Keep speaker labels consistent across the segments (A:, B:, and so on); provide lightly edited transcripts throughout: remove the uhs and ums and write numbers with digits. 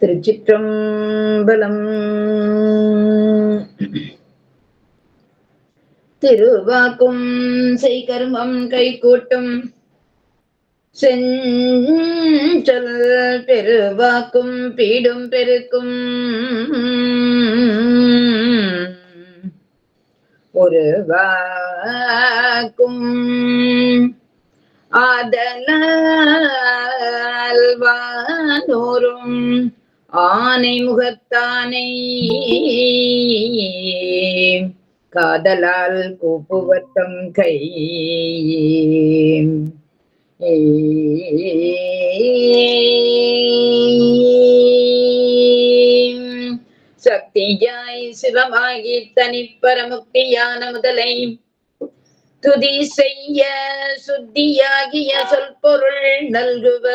A: திருச்சிற்றம்பலம். திருவாக்கும் செய்கர்மம் கைகூட்டும் செஞ்சொல் பெருவாக்கும் பீடும் பெருக்கும் ஒரு வாக்கும் ஆதலால் வானோரும் ஆனை முகத்தானை காதலால் கூப்புவத்தம் கை சக்தியாய் சிவமாகி தனிப்பரமுக்தியான முதலை துதி செய்ய சுத்தியாகிய சொல்பொருள் நல்குவ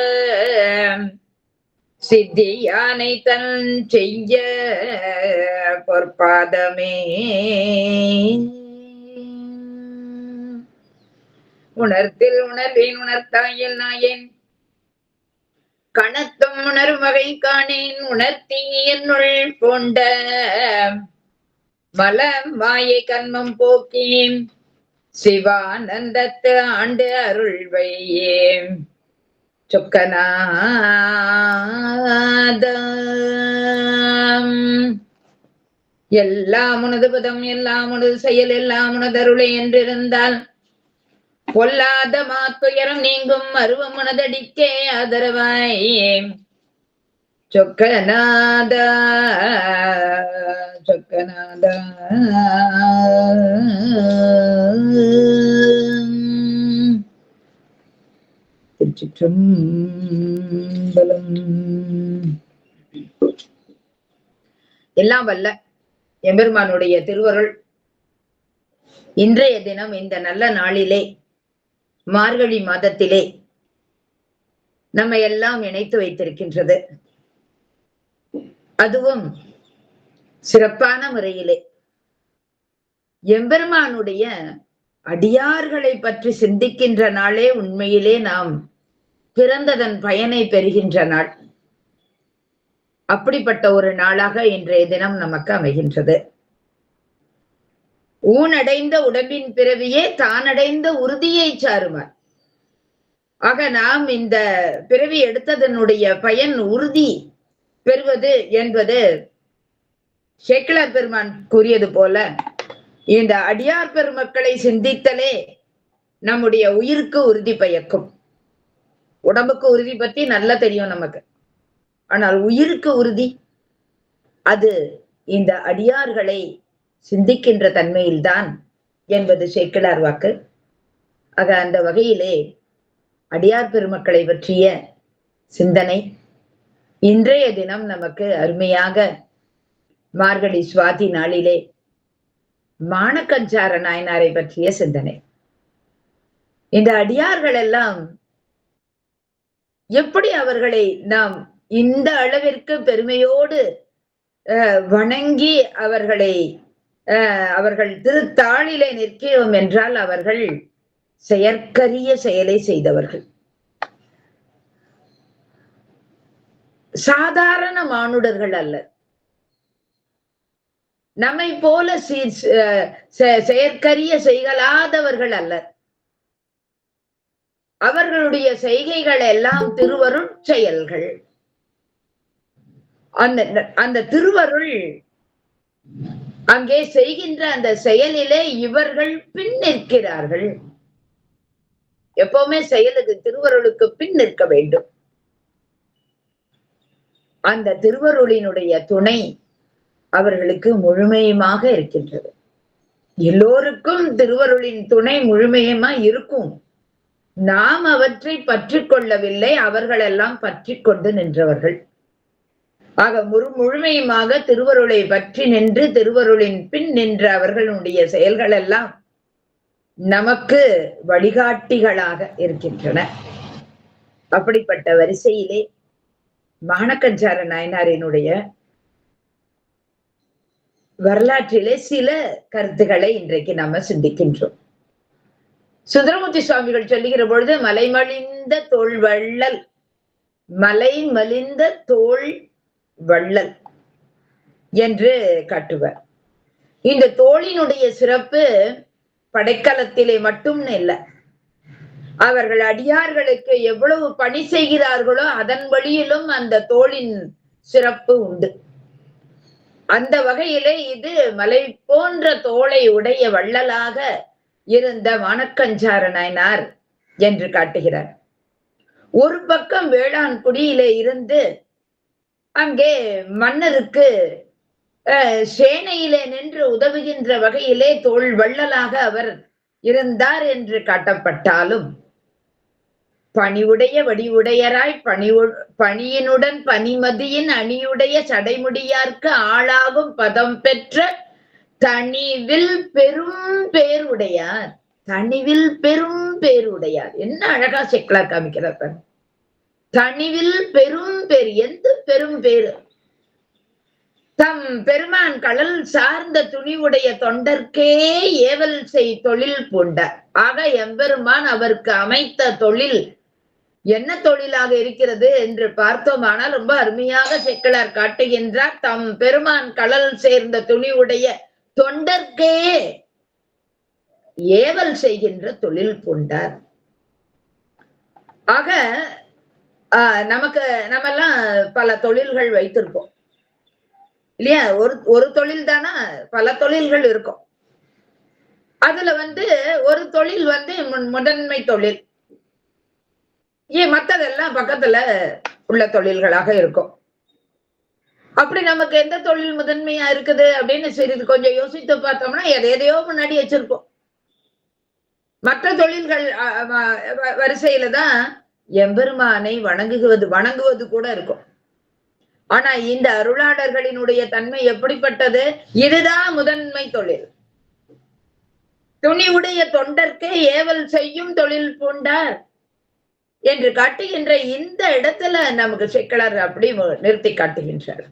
A: சித்தியானை தன் செய்ய பொற்பாதமே உணர்த்தில் உணர்வேன் உணர்த்தாயில் நாயேன் கணத்தும் உணரும் வகை காணேன் உணர்த்தி என்னுள் போண்ட மலம் மாயை கண்மம் போக்கேன் சிவானந்தத்து ஆண்டு அருள்வையே சொக்கநாதம் எல்லாம் உனது பதம் எல்லாம் உனது செயல் எல்லாம் உனது அருளை என்றிருந்தால் பொல்லாத மாத்துயரம் நீங்கும் அருவம் உனதடிக்கே ஆதரவாய் சொக்கநாத சொக்கநாத. திருச்சிற்றம்பலம். எல்லாம் வல்ல எம்பெருமானுடைய திருவருள் இன்றைய தினம் இந்த நல்ல நாளிலே மார்கழி மாதத்திலே நம்மை எல்லாம் இணைத்து வைத்திருக்கின்றது. அதுவும் சிறப்பான முறையிலே எம்பெருமானுடைய அடியார்களை பற்றி சிந்திக்கின்ற நாளே உண்மையிலே நாம் பிறந்ததன் பயனை பெறுகின்ற நாள். அப்படிப்பட்ட ஒரு நாளாக இன்றைய தினம் நமக்கு அமைகின்றது. ஊனடைந்த உடம்பின் பிறவியே தானடைந்த உறுதியை சாருமார். ஆக நாம் இந்த பிறவி எடுத்ததனுடைய பயன் உறுதி பெறுவது என்பது சேக்கிழார் பெருமான் கூறியது போல இந்த அடியார் பெருமக்களை சிந்தித்தலே நம்முடைய உயிருக்கு உறுதி பயக்கும். உடம்புக்கு உறுதி பத்தி நல்லா தெரியும் நமக்கு, ஆனால் உயிருக்கு உறுதி அது இந்த அடியார்களை சிந்திக்கின்ற தன்மையில்தான் என்பது சேக்கிழார் வாக்கு. ஆக அந்த வகையிலே அடியார் பெருமக்களை பற்றிய சிந்தனை இன்றைய தினம் நமக்கு அருமையாக மார்கழி சுவாதி நாளிலே மானக்கஞ்சார நாயனாரை பற்றிய சிந்தனை. இந்த அடியார்கள் எல்லாம் எப்படி அவர்களை நாம் இந்த அளவிற்கு பெருமையோடு வணங்கி அவர்கள் திருத்தாளிலே நிற்கிறோம் என்றால் அவர்கள் செயற்கரிய செயலை செய்தவர்கள். சாதாரண மானுடர்கள் அல்ல, நம்மை போல செயற்கரிய செய்கலாதவர்கள் அல்ல. அவர்களுடைய செய்கைகள் எல்லாம் திருவருள் செயல்கள். அந்த திருவருள் அங்கே செய்கின்ற அந்த செயலிலே இவர்கள் பின் நிற்கிறார்கள். எப்பவுமே செயலுக்கு திருவருளுக்கு பின் நிற்க வேண்டும். அந்த திருவருளினுடைய துணை அவர்களுக்கு முழுமையுமாக இருக்கின்றது. எல்லோருக்கும் திருவருளின் துணை முழுமையுமா இருக்கும். நாம் அவற்றை பற்றி கொள்ளவில்லை, அவர்கள் எல்லாம் பற்றி கொண்டு நின்றவர்கள். ஆக முழுமையுமாக திருவருளை பற்றி நின்று திருவருளின் பின் நின்ற அவர்களுடைய செயல்கள் எல்லாம் நமக்கு வழிகாட்டிகளாக இருக்கின்றன. அப்படிப்பட்ட வரிசையிலே மானக்கஞ்சார நாயனாரினுடைய வரலாற்றிலே சில கருத்துக்களை இன்றைக்கு நாம சிந்திக்கின்றோம். சுந்தரமூர்த்தி சுவாமிகள் சொல்லுகிற பொழுது மலைமலிந்த தோள் வள்ளல், மலை மலிந்த தோள் வள்ளல் என்று காட்டுவர். இந்த தோளினுடைய சிறப்பு படைக்கலத்திலே மட்டும் இல்லை, அவர்கள் அடியார்களுக்கு எவ்வளவு பணி செய்கிறார்களோ அதன் வழியிலும் அந்த தோளின் சிறப்பு உண்டு. அந்த வகையிலே இது மலை போன்ற தோளை உடைய வள்ளலாக இருந்த மானக்கஞ்சார நாயனார் என்று காட்டுகிறார். ஒரு பக்கம் வேளாண்குடியிலே இருந்து அங்கே மன்னருக்கு சேனையிலே நின்று உதவுகின்ற வகையிலே தோள் வள்ளலாக அவர் இருந்தார் என்று காட்டப்பட்டாலும், பணிவுடைய வடிவுடையராய் பணியினுடன் பனிமதியின் அணியுடைய சடைமுடியார்க்கு ஆளாகும் பதம் பெற்ற தனிவில் பெரும் பேருடையார். தனிவில் பெரும் பேருடையார், என்ன அழகா செக்லா காமிக்கிறார். தனிவில் பெரும் பேர், எந்த பெரும் பேரு? தம் பெருமான் கடல் சார்ந்த துணிவுடைய தொண்டர்க்கே ஏவல் செய் தொழில் பூண்டார். ஆக எம்பெருமான் அவருக்கு அமைத்த தொழில் என்ன தொழிலாக இருக்கிறது என்று பார்த்தோமானால் ரொம்ப அருமையாக செக்கிழார் காட்டுகின்றார். தம் பெருமான் கடல் சேர்ந்த துணிவுடைய தொண்டர்க்கே ஏவல் செய்கின்ற தொழில் பூண்டார். ஆக நம்மெல்லாம் பல தொழில்கள் வைத்திருப்போம் இல்லையா? ஒரு தொழில் தானா, பல தொழில்கள் இருக்கும். அதுல ஒரு தொழில் முதன்மை தொழில், மத்ததெல்லாம் பக்கத்துல உள்ள தொழில்களாக இருக்கும். அப்படி நமக்கு எந்த தொழில் முதன்மையா இருக்குது அப்படின்னு சிறிது கொஞ்சம் யோசித்து பார்த்தோம்னா எதையோ முன்னாடி வச்சிருப்போம். மற்ற தொழில்கள் வரிசையில தான் எம்பெருமானை வணங்குவது கூட இருக்கும். ஆனா இந்த அருளாளர்களினுடைய தன்மை எப்படிப்பட்டது? இதுதான் முதன்மை தொழில். துணிவுடைய தொண்டர்க்கே ஏவல் செய்யும் தொழில் பூண்டார் என்று காட்டுகின்ற இந்த இடத்துல நமக்கு செக்கிழார் அப்படி நிறுத்தி காட்டுகின்றார்.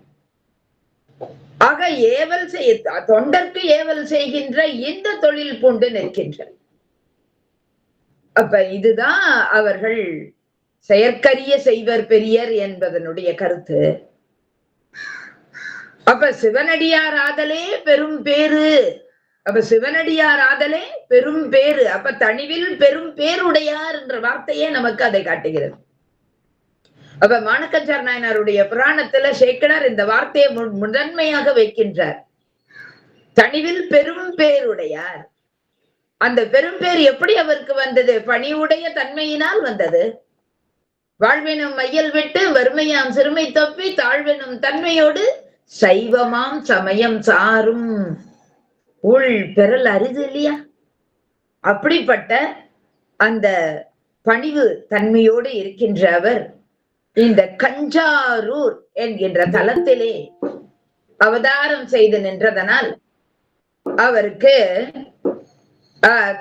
A: ஆக ஏவல் தொண்டர்க்கு ஏவல் செய்கின்ற இந்த தொழில் பூண்டு நிற்கின்றார். அப்ப இதுதான் அவர்கள் செயற்கரிய செய்வர் பெரியர் என்பதனுடைய கருத்து. அப்ப சிவனடியார் ஆதலே பெரும் பேரு. அப்ப சிவனடியார் ஆதலே பெரும் பேரு. அப்ப தனிவில் பெரும் பேருடையார் என்ற வார்த்தையே நமக்கு அதை காட்டுகிறது. அப்ப மானக்கஞ்சார் நாயனாருடைய புராணத்துல சேக்கிழார் இந்த வார்த்தையை முதன்மையாக வைக்கின்றார். தனிவில் பெரும் பேருடையார். அந்த பெரும் பேர் எப்படி அவருக்கு வந்தது? பணிவுடைய தன்மையினால் வந்தது. வாழ்வெனும் மையல் விட்டு வறுமையாம் சிறுமை தப்பி தாழ்வெனும் தன்மையோடு சைவமாம் சமயம் சாரும் உள் பெறல் அரிது இல்லையா? அப்படிப்பட்ட அந்த பணிவு தன்மையோடு இருக்கின்ற அவர் இந்த கஞ்சாரூர் என்கின்ற தலத்திலே அவதாரம் செய்து நின்றதனால் அவருக்கு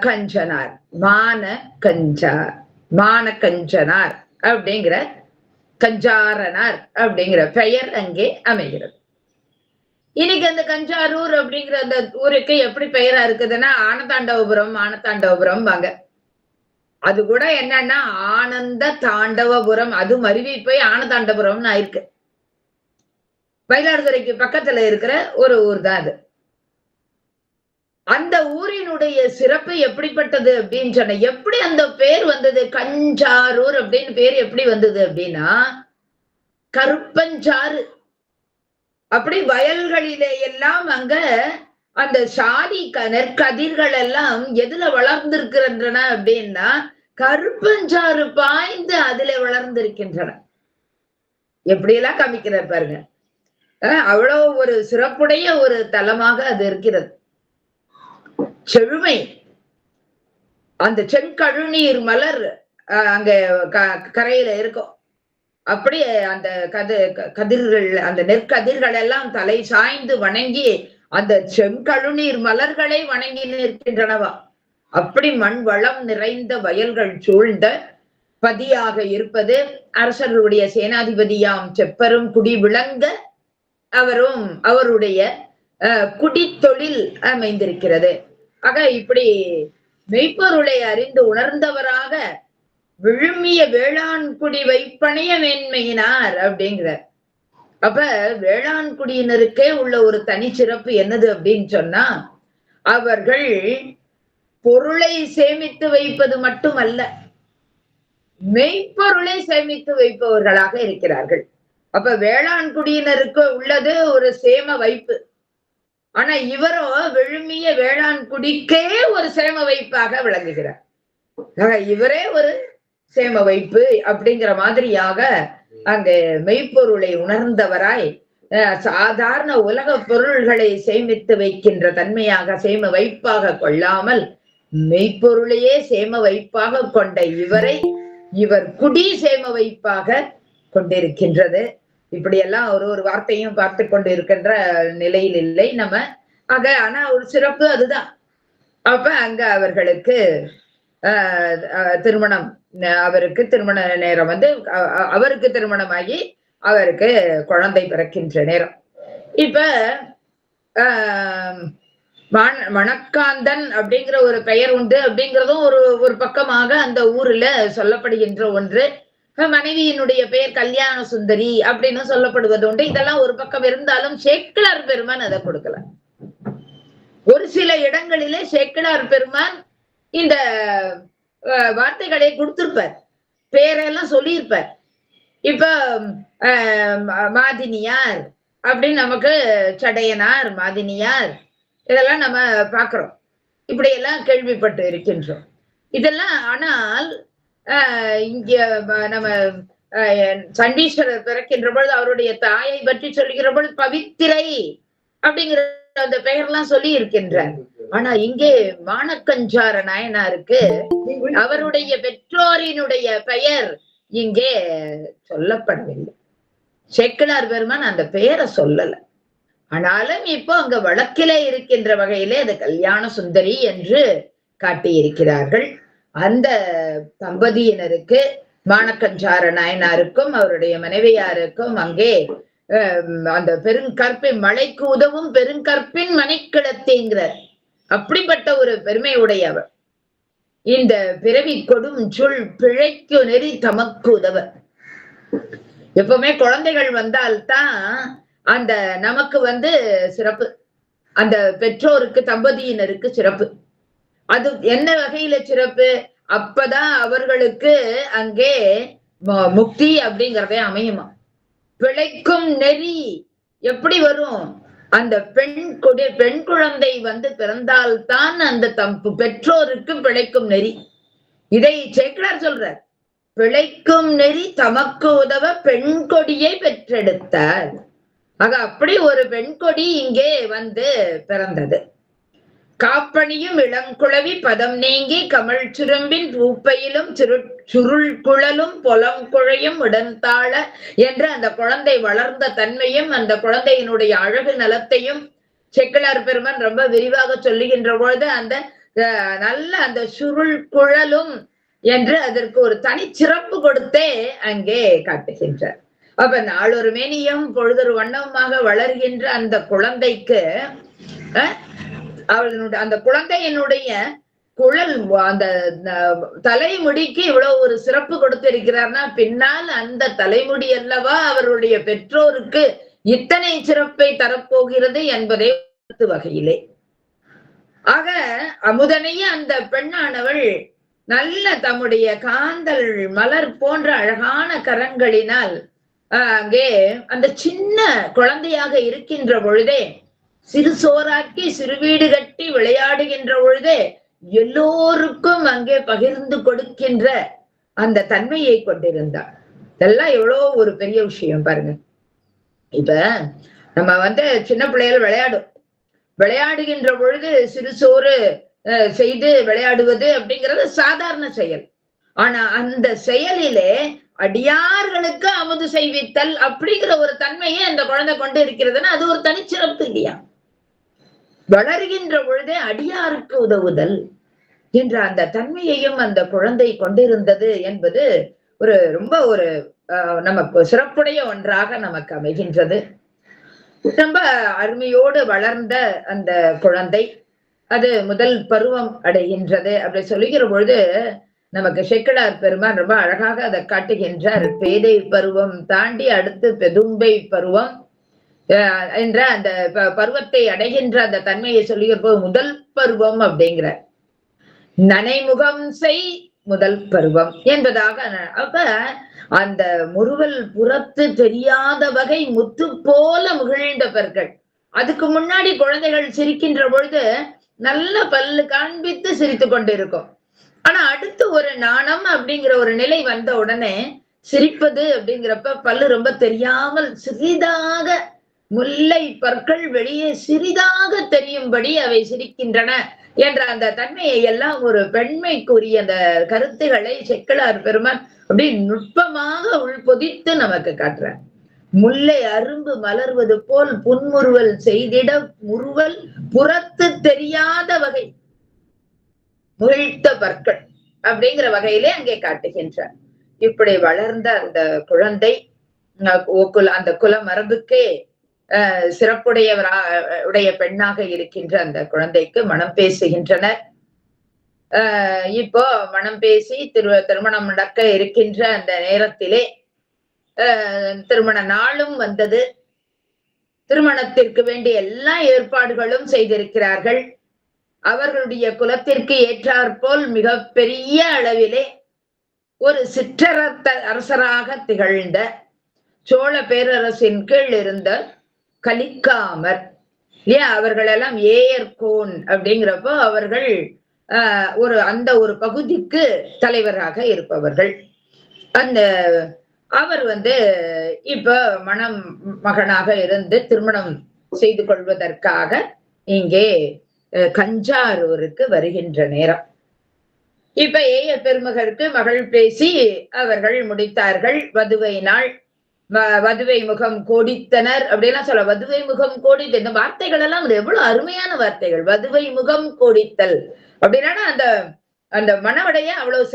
A: கஞ்சனார், மானக்கஞ்சனார் அப்படிங்கிற கஞ்சாரனார் அப்படிங்கிற பெயர் அங்கே அமைகிறது. இன்னைக்கு அந்த கஞ்சாரூர் அப்படிங்கிற அந்த ஊருக்கு எப்படி பெயரா இருக்குதுன்னா ஆனதாண்டவபுரம் வாங்க. அது கூட என்னன்னா ஆனந்த தாண்டவபுரம், அது மருவி போய் ஆனதாண்டபுரம்னு ஆயிருக்கு. மயிலாடுதுறைக்கு பக்கத்துல இருக்கிற ஒரு ஊர் தான் அது. அந்த ஊரினுடைய சிறப்பு எப்படிப்பட்டது அப்படின்னு சொன்ன, எப்படி அந்த பேர் வந்தது? கஞ்சாரூர் அப்படின்னு பேர் எப்படி வந்தது அப்படின்னா, கருப்பஞ்சாறு. அப்படி வயல்களிலே எல்லாம் அங்க அந்த சாதி நெற்கதிர்கள் எல்லாம் எதுல வளர்ந்திருக்கின்றன அப்படின்னா கருப்பஞ்சாறு பாய்ந்து அதிலே வளர்ந்திருக்கின்றன. எப்படியெல்லாம் காமிக்கிறார் பாருங்க. அவ்வளவு ஒரு சிறப்புடைய ஒரு தலமாக அது இருக்கிறது. செழுமை, அந்த செங்கழுநீர் மலர் அங்க கரையில இருக்கும். அப்படியே அந்த கதிர்கள், அந்த நெற்கதிர்கள் எல்லாம் தலை சாய்ந்து வணங்கி அந்த செங்கழுநீர் மலர்களை வணங்கி நிற்கின்றனவா. அப்படி மண் வளம் நிறைந்த வயல்கள் சூழ்ந்த பதியாக இருப்பது. அரசர்களுடைய சேனாதிபதியாம் செப்பரும் குடி விளங்க அவரும் அவருடைய குடித்தொழில் அமைந்திருக்கிறது. ஆக இப்படி மெய்ப்பொருளை அறிந்து உணர்ந்தவராக விழுமிய வேளாண்குடி வைப்பனைய மேன்மையினார் அப்படிங்கிறார். அப்ப வேளாண்குடியினருக்கே உள்ள ஒரு தனிச்சிறப்பு என்னது அப்படின்னு சொன்னா, அவர்கள் பொருளை சேமித்து வைப்பது மட்டுமல்ல, மெய்ப்பொருளை சேமித்து வைப்பவர்களாக இருக்கிறார்கள். அப்ப வேளாண்குடியினருக்கு உள்ளது ஒரு சேம வைப்பு. ஆனா இவரோ விழுமிய வேளாண்குடிக்கே ஒரு சேம வைப்பாக விளங்குகிறார். இவரே ஒரு சேம வைப்பு அப்படிங்கிற மாதிரியாக அங்க மெய்ப்பொருளை உணர்ந்தவராய் சாதாரண உலக பொருள்களை சேமித்து வைக்கின்ற தன்மையாக சேம வைப்பாக கொள்ளாமல் மெய்ப்பொருளையே சேம வைப்பாக கொண்ட இவரை இவர் குடி சேம வைப்பாக கொண்டிருக்கின்றது. இப்படியெல்லாம் ஒரு வார்த்தையும் பார்த்து கொண்டு இருக்கின்ற நிலையில் இல்லை நம்ம. ஆனா ஒரு சிறப்பு அதுதான். அப்ப அங்க அவர்களுக்கு திருமணம், அவருக்கு திருமண நேரம் வந்து அவருக்கு திருமணமாகி அவருக்கு குழந்தை பிறக்கின்ற நேரம். இப்ப மணக்காந்தன் அப்படிங்கிற ஒரு பெயர் உண்டு அப்படிங்கிறதும் ஒரு பக்கமாக அந்த ஊர்ல சொல்லப்படுகின்ற ஒன்று. மனைவியினுடைய பெயர் கல்யாண சுந்தரி அப்படின்னு சொல்லப்படுவது உண்டு. இதெல்லாம் ஒரு பக்கம் இருந்தாலும் சேக்கிழார் பெருமான் அதை கொடுக்கல. ஒரு சில இடங்களிலே சேக்கிழார் பெருமான் இந்த வார்த்தைகளை கொடுத்திருப்பார், பேரெல்லாம் சொல்லியிருப்பார். இப்ப மாதினியார் அப்படின்னு நமக்கு சடையனார், மாதினியார் இதெல்லாம் நம்ம பாக்குறோம். இப்படி எல்லாம் கேள்விப்பட்டு இருக்கின்றோம். இதெல்லாம் ஆனால் இங்க நம்ம சண்டீஸ்வரர் பிறக்கின்ற பொழுது அவருடைய தாயை பற்றி சொல்லுகிற பொழுது பவித்திரை அப்படிங்கிற அந்த பெயர்லாம் சொல்லி இருக்கின்றார். ஆனா இங்கே மானக்கஞ்சார நாயனாருக்கு அவருடைய பெற்றோரினுடைய பெயர் இங்கே சொல்லப்படவில்லை. சேக்கிழார் பெருமான் அந்த பெயரை சொல்லல. ஆனாலும் இப்போ அங்க வழக்கிலே இருக்கின்ற வகையிலே அது கல்யாண சுந்தரி என்று காட்டியிருக்கிறார்கள். அந்த தம்பதியினருக்கு மானக்கஞ்சார நாயனாருக்கும் அவருடைய மனைவியாருக்கும் அங்கே அந்த பெருங்கற்பின் மழைக்கு உதவும் பெருங்கற்பின் மனைக்கிடத்தேங்கிறார். அப்படிப்பட்ட ஒரு பெருமையுடையவர். இந்த பிறவி கொடும் சொல் பிழைக்கு நெறி தமக்கு உதவ. எப்பவுமே குழந்தைகள் வந்தால்தான் அந்த நமக்கு வந்து சிறப்பு, அந்த பெற்றோருக்கு தம்பதியினருக்கு சிறப்பு. அது என்ன வகையில சிறப்பு? அப்பதான் அவர்களுக்கு அங்கே முக்தி அப்படிங்கிறதே அமையுமா. பிழைக்கும் நெறி எப்படி வரும்? அந்த பெண் குழந்தை வந்து பிறந்தால்தான் அந்த பெற்றோருக்கு பிழைக்கும் நெறி. இதை சேக்கிழார் சொல்றார். பிழைக்கும் நெறி தமக்கு உதவ பெண் கொடியை பெற்றெடுத்தார். ஆக அப்படி ஒரு பெண் கொடி இங்கே வந்து பிறந்தது. காப்பணியும் இளங்குழவி பதம் நீங்கி கமல் சுரும்பின் பூப்பையிலும் சுருள் குழலும் பொலம் குழையும் உடன்தாழ என்ற அந்த குழந்தை வளர்ந்த தன்மையும் அந்த குழந்தையினுடைய அழகு நலத்தையும் சேக்கிழார் பெருமான் ரொம்ப விரிவாக சொல்லுகின்ற பொழுது அந்த நல்ல அந்த சுருள் குழலும் என்று அதற்கு ஒரு தனி சிறப்பு கொடுத்தே அங்கே காட்டுகின்றார். அப்ப நாளொரு மேனியும் பொழுதொரு வண்ணமாக வளர்கின்ற அந்த குழந்தைக்கு அவளுடைய அந்த குழந்தையினுடைய குழல் அந்த தலைமுடிக்கு இவ்வளவு ஒரு சிறப்பு கொடுத்திருக்கிறார்னா பின்னால் அந்த தலைமுடி அல்லவா அவருடைய பெற்றோருக்கு இத்தனை சிறப்பை தரப்போகிறது என்பதை வகையிலே. ஆக அமுதனைய அந்த பெண்ணானவள் நல்ல தம்முடைய காந்தல் மலர் போன்ற அழகான கரங்களினால் அங்கே அந்த சின்ன குழந்தையாக இருக்கின்ற பொழுதே சிறு சோறாக்கி சிறு வீடு கட்டி விளையாடுகின்ற பொழுதே எல்லோருக்கும் அங்கே பகிர்ந்து கொடுக்கின்ற அந்த தன்மையை கொண்டிருந்தார். இதெல்லாம் எவ்வளோ ஒரு பெரிய விஷயம் பாருங்க. இப்ப நம்ம வந்து சின்ன பிள்ளைகள் விளையாடுகின்ற பொழுது சிறு சோறு செய்து விளையாடுவது அப்படிங்கிறது சாதாரண செயல். ஆனா அந்த செயலிலே அடியார்களுக்கு அமுது செய்வித்தல் அப்படிங்கிற ஒரு தன்மையை அந்த குழந்தை கொண்டு இருக்கிறதுன்னா அது ஒரு தனிச்சிறப்பு இல்லையா? வளர்கின்ற பொழுதே அடியாருக்கு உதவுதல் என்ற அந்த தன்மையையும் அந்த குழந்தை கொண்டிருந்தது என்பது ஒரு ரொம்ப ஒரு நமக்கு சிறப்புடைய ஒன்றாக நமக்கு அமைகின்றது. ரொம்ப அருமையோடு வளர்ந்த அந்த குழந்தை அது முதல் பருவம் அடைகின்றது. அப்படி சொல்லுகிற பொழுது நமக்கு சேக்கிழார் பெருமான் ரொம்ப அழகாக அதை காட்டுகின்றார். பேதை பருவம் தாண்டி அடுத்து பெதும்பை பருவம் என்ற அந்த பருவத்தை அடைகின்ற அந்த தன்மையை சொல்லுகிற முதல் பருவம் அப்படிங்கிற நனைமுகம் செய் முதல் பருவம் என்பதாக. அப்ப அந்த முறுவல் புறத்து தெரியாத வகை முத்து போல முகிழ்ந்தவர்கள். அதுக்கு முன்னாடி குழந்தைகள் சிரிக்கின்ற பொழுது நல்ல பல்லு காண்பித்து சிரித்து கொண்டிருக்கும். ஆனா அடுத்து ஒரு நாணம் அப்படிங்கிற ஒரு நிலை வந்த உடனே சிரிப்பது அப்படிங்கிறப்ப பல்லு ரொம்ப தெரியாமல் சிறிதாக முல்லை பற்கள் வெளியே சிறிதாக தெரியும்படி அவை சிரிக்கின்றன என்ற அந்த தன்மையை எல்லாம் ஒரு பெண்மைக்குரிய அந்த கருத்துக்களை சேக்கிழார் பெருமான் அப்படி நுட்பமாக உள்பொதித்து நமக்கு காட்டுறார். முல்லை அரும்பு மலர்வது போல் புன்முறுவல் செய்திட முறுவல் புறத்து தெரியாத வகை முகிழ்த்த பற்கள் அப்படிங்கிற வகையிலே அங்கே காட்டுகின்றார். இப்படி வளர்ந்த அந்த குழந்தை அந்த குல மரபுக்கே சிறப்புடைய பெண்ணாக இருக்கின்ற அந்த குழந்தைக்கு மனம் பேசுகின்றனர். இப்போ மனம் பேசி திருமணம் நடக்க இருக்கின்ற அந்த நேரத்திலே திருமண நாளும் வந்தது. திருமணத்திற்கு வேண்டிய எல்லா ஏற்பாடுகளும் செய்திருக்கிறார்கள். அவர்களுடைய குலத்திற்கு ஏற்றாற்போல் மிக பெரிய அளவிலே ஒரு சிற்றரச அரசராக திகழ்ந்த சோழ பேரரசின் கீழ் இருந்த கலிக்காமர் அவர்களெல்லாம் ஏயர்கோன் அப்படிங்கிறப்போ அவர்கள் அந்த ஒரு பகுதிக்கு தலைவராக இருப்பவர்கள். அந்த அவர் இப்ப மகனாக இருந்து திருமணம் செய்து கொள்வதற்காக இங்கே கஞ்சாரூருக்கு வருகின்ற நேரம். இப்ப ஏயர் பெருமகருக்கு மகள் பேசி அவர்கள் முடித்தார்கள். வதுவை நாள் வதுவை முகம் கோடித்தனர் அப்படின்னா சொல்ல. வதுவை முகம் கோடித்த இந்த வார்த்தைகள் எல்லாம் எவ்வளவு அருமையான வார்த்தைகள். வதுவை முகம் கோடித்தல் அப்படின்னா அந்த அந்த மணவடைய அவ்வளவு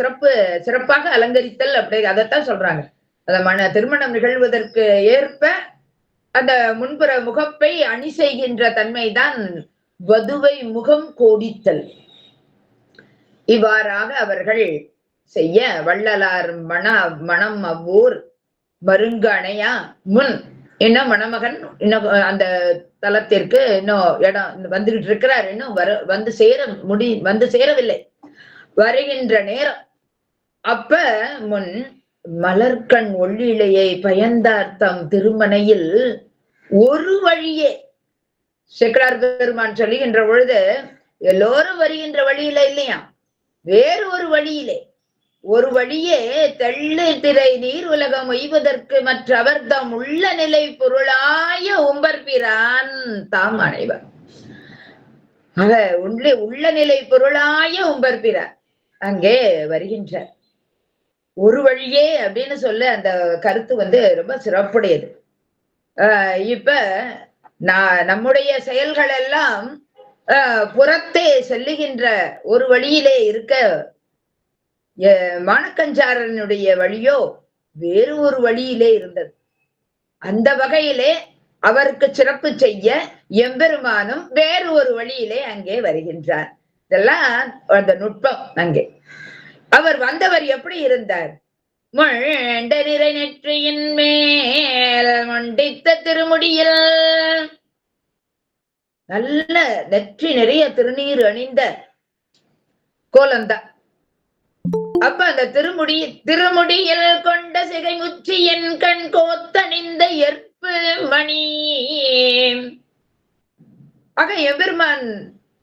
A: சிறப்பாக அலங்கரித்தல் அப்படி அதைத்தான் சொல்றாங்க. அந்த திருமணம் நிகழ்வதற்கு ஏற்ப அந்த முன்புற முகப்பை அணி செய்கின்ற தன்மைதான் வதுவை முகம் கோடித்தல். இவ்வாறாக அவர்கள் செய்ய வள்ளலார் மணம் அவ்வூர் மருங்கு அணையா முன் இன்னும் மணமகன் இன்னும் அந்த தலத்திற்கு இன்னும் இடம் வந்துகிட்டு இருக்கிறார். இன்னும் வந்து சேரவில்லை. வருகின்ற நேரம் அப்ப முன் மலர்கண் ஒள்ளிலையை பயந்தார்த்தம் திருமனையில் ஒரு வழியே சேக்கிழார் பெருமான் சொல்லுகின்ற பொழுது எல்லோரும் வருகின்ற வழியில இல்லையா, வேறு ஒரு வழியே தெள்ளு திரை நீர் உலகம் ஒய்வதற்கு மற்றவர் தம் உள்ள நிலை பொருளாய உம்பர்பிரான் தாம் அனைவர். ஆக உள்ள நிலை பொருளாய உம்பர்பிரான் அங்கே வருகின்றார். ஒரு வழியே அப்படின்னு சொல்ல அந்த கருத்து ரொம்ப சிறப்புடையது. இப்ப நம்முடைய செயல்கள் எல்லாம் புறத்தே செல்லுகின்ற ஒரு வழியிலே இருக்க, மானக்கஞ்சாரனுடைய வழியோ வேறு ஒரு வழியிலே இருந்தது. அந்த வகையிலே அவருக்கு சிறப்பு செய்ய எம்பெருமானும் வேறு ஒரு வழியிலே அங்கே வருகின்றார். இதெல்லாம் அந்த நுட்பம். அங்கே அவர் வந்தவர் எப்படி இருந்தார்? மொண்ட நிறை நெற்றியின் மேல் மொண்டித்த திருமுடியில் நல்ல நெற்றி நிறைய திருநீர் அணிந்த கோலந்தான். அப்ப அந்த திருமுடியில் கொண்ட சிகை முச்சியின் கண் கோத்தணிந்த எற்பு மணி. ஆக எம்பெருமான்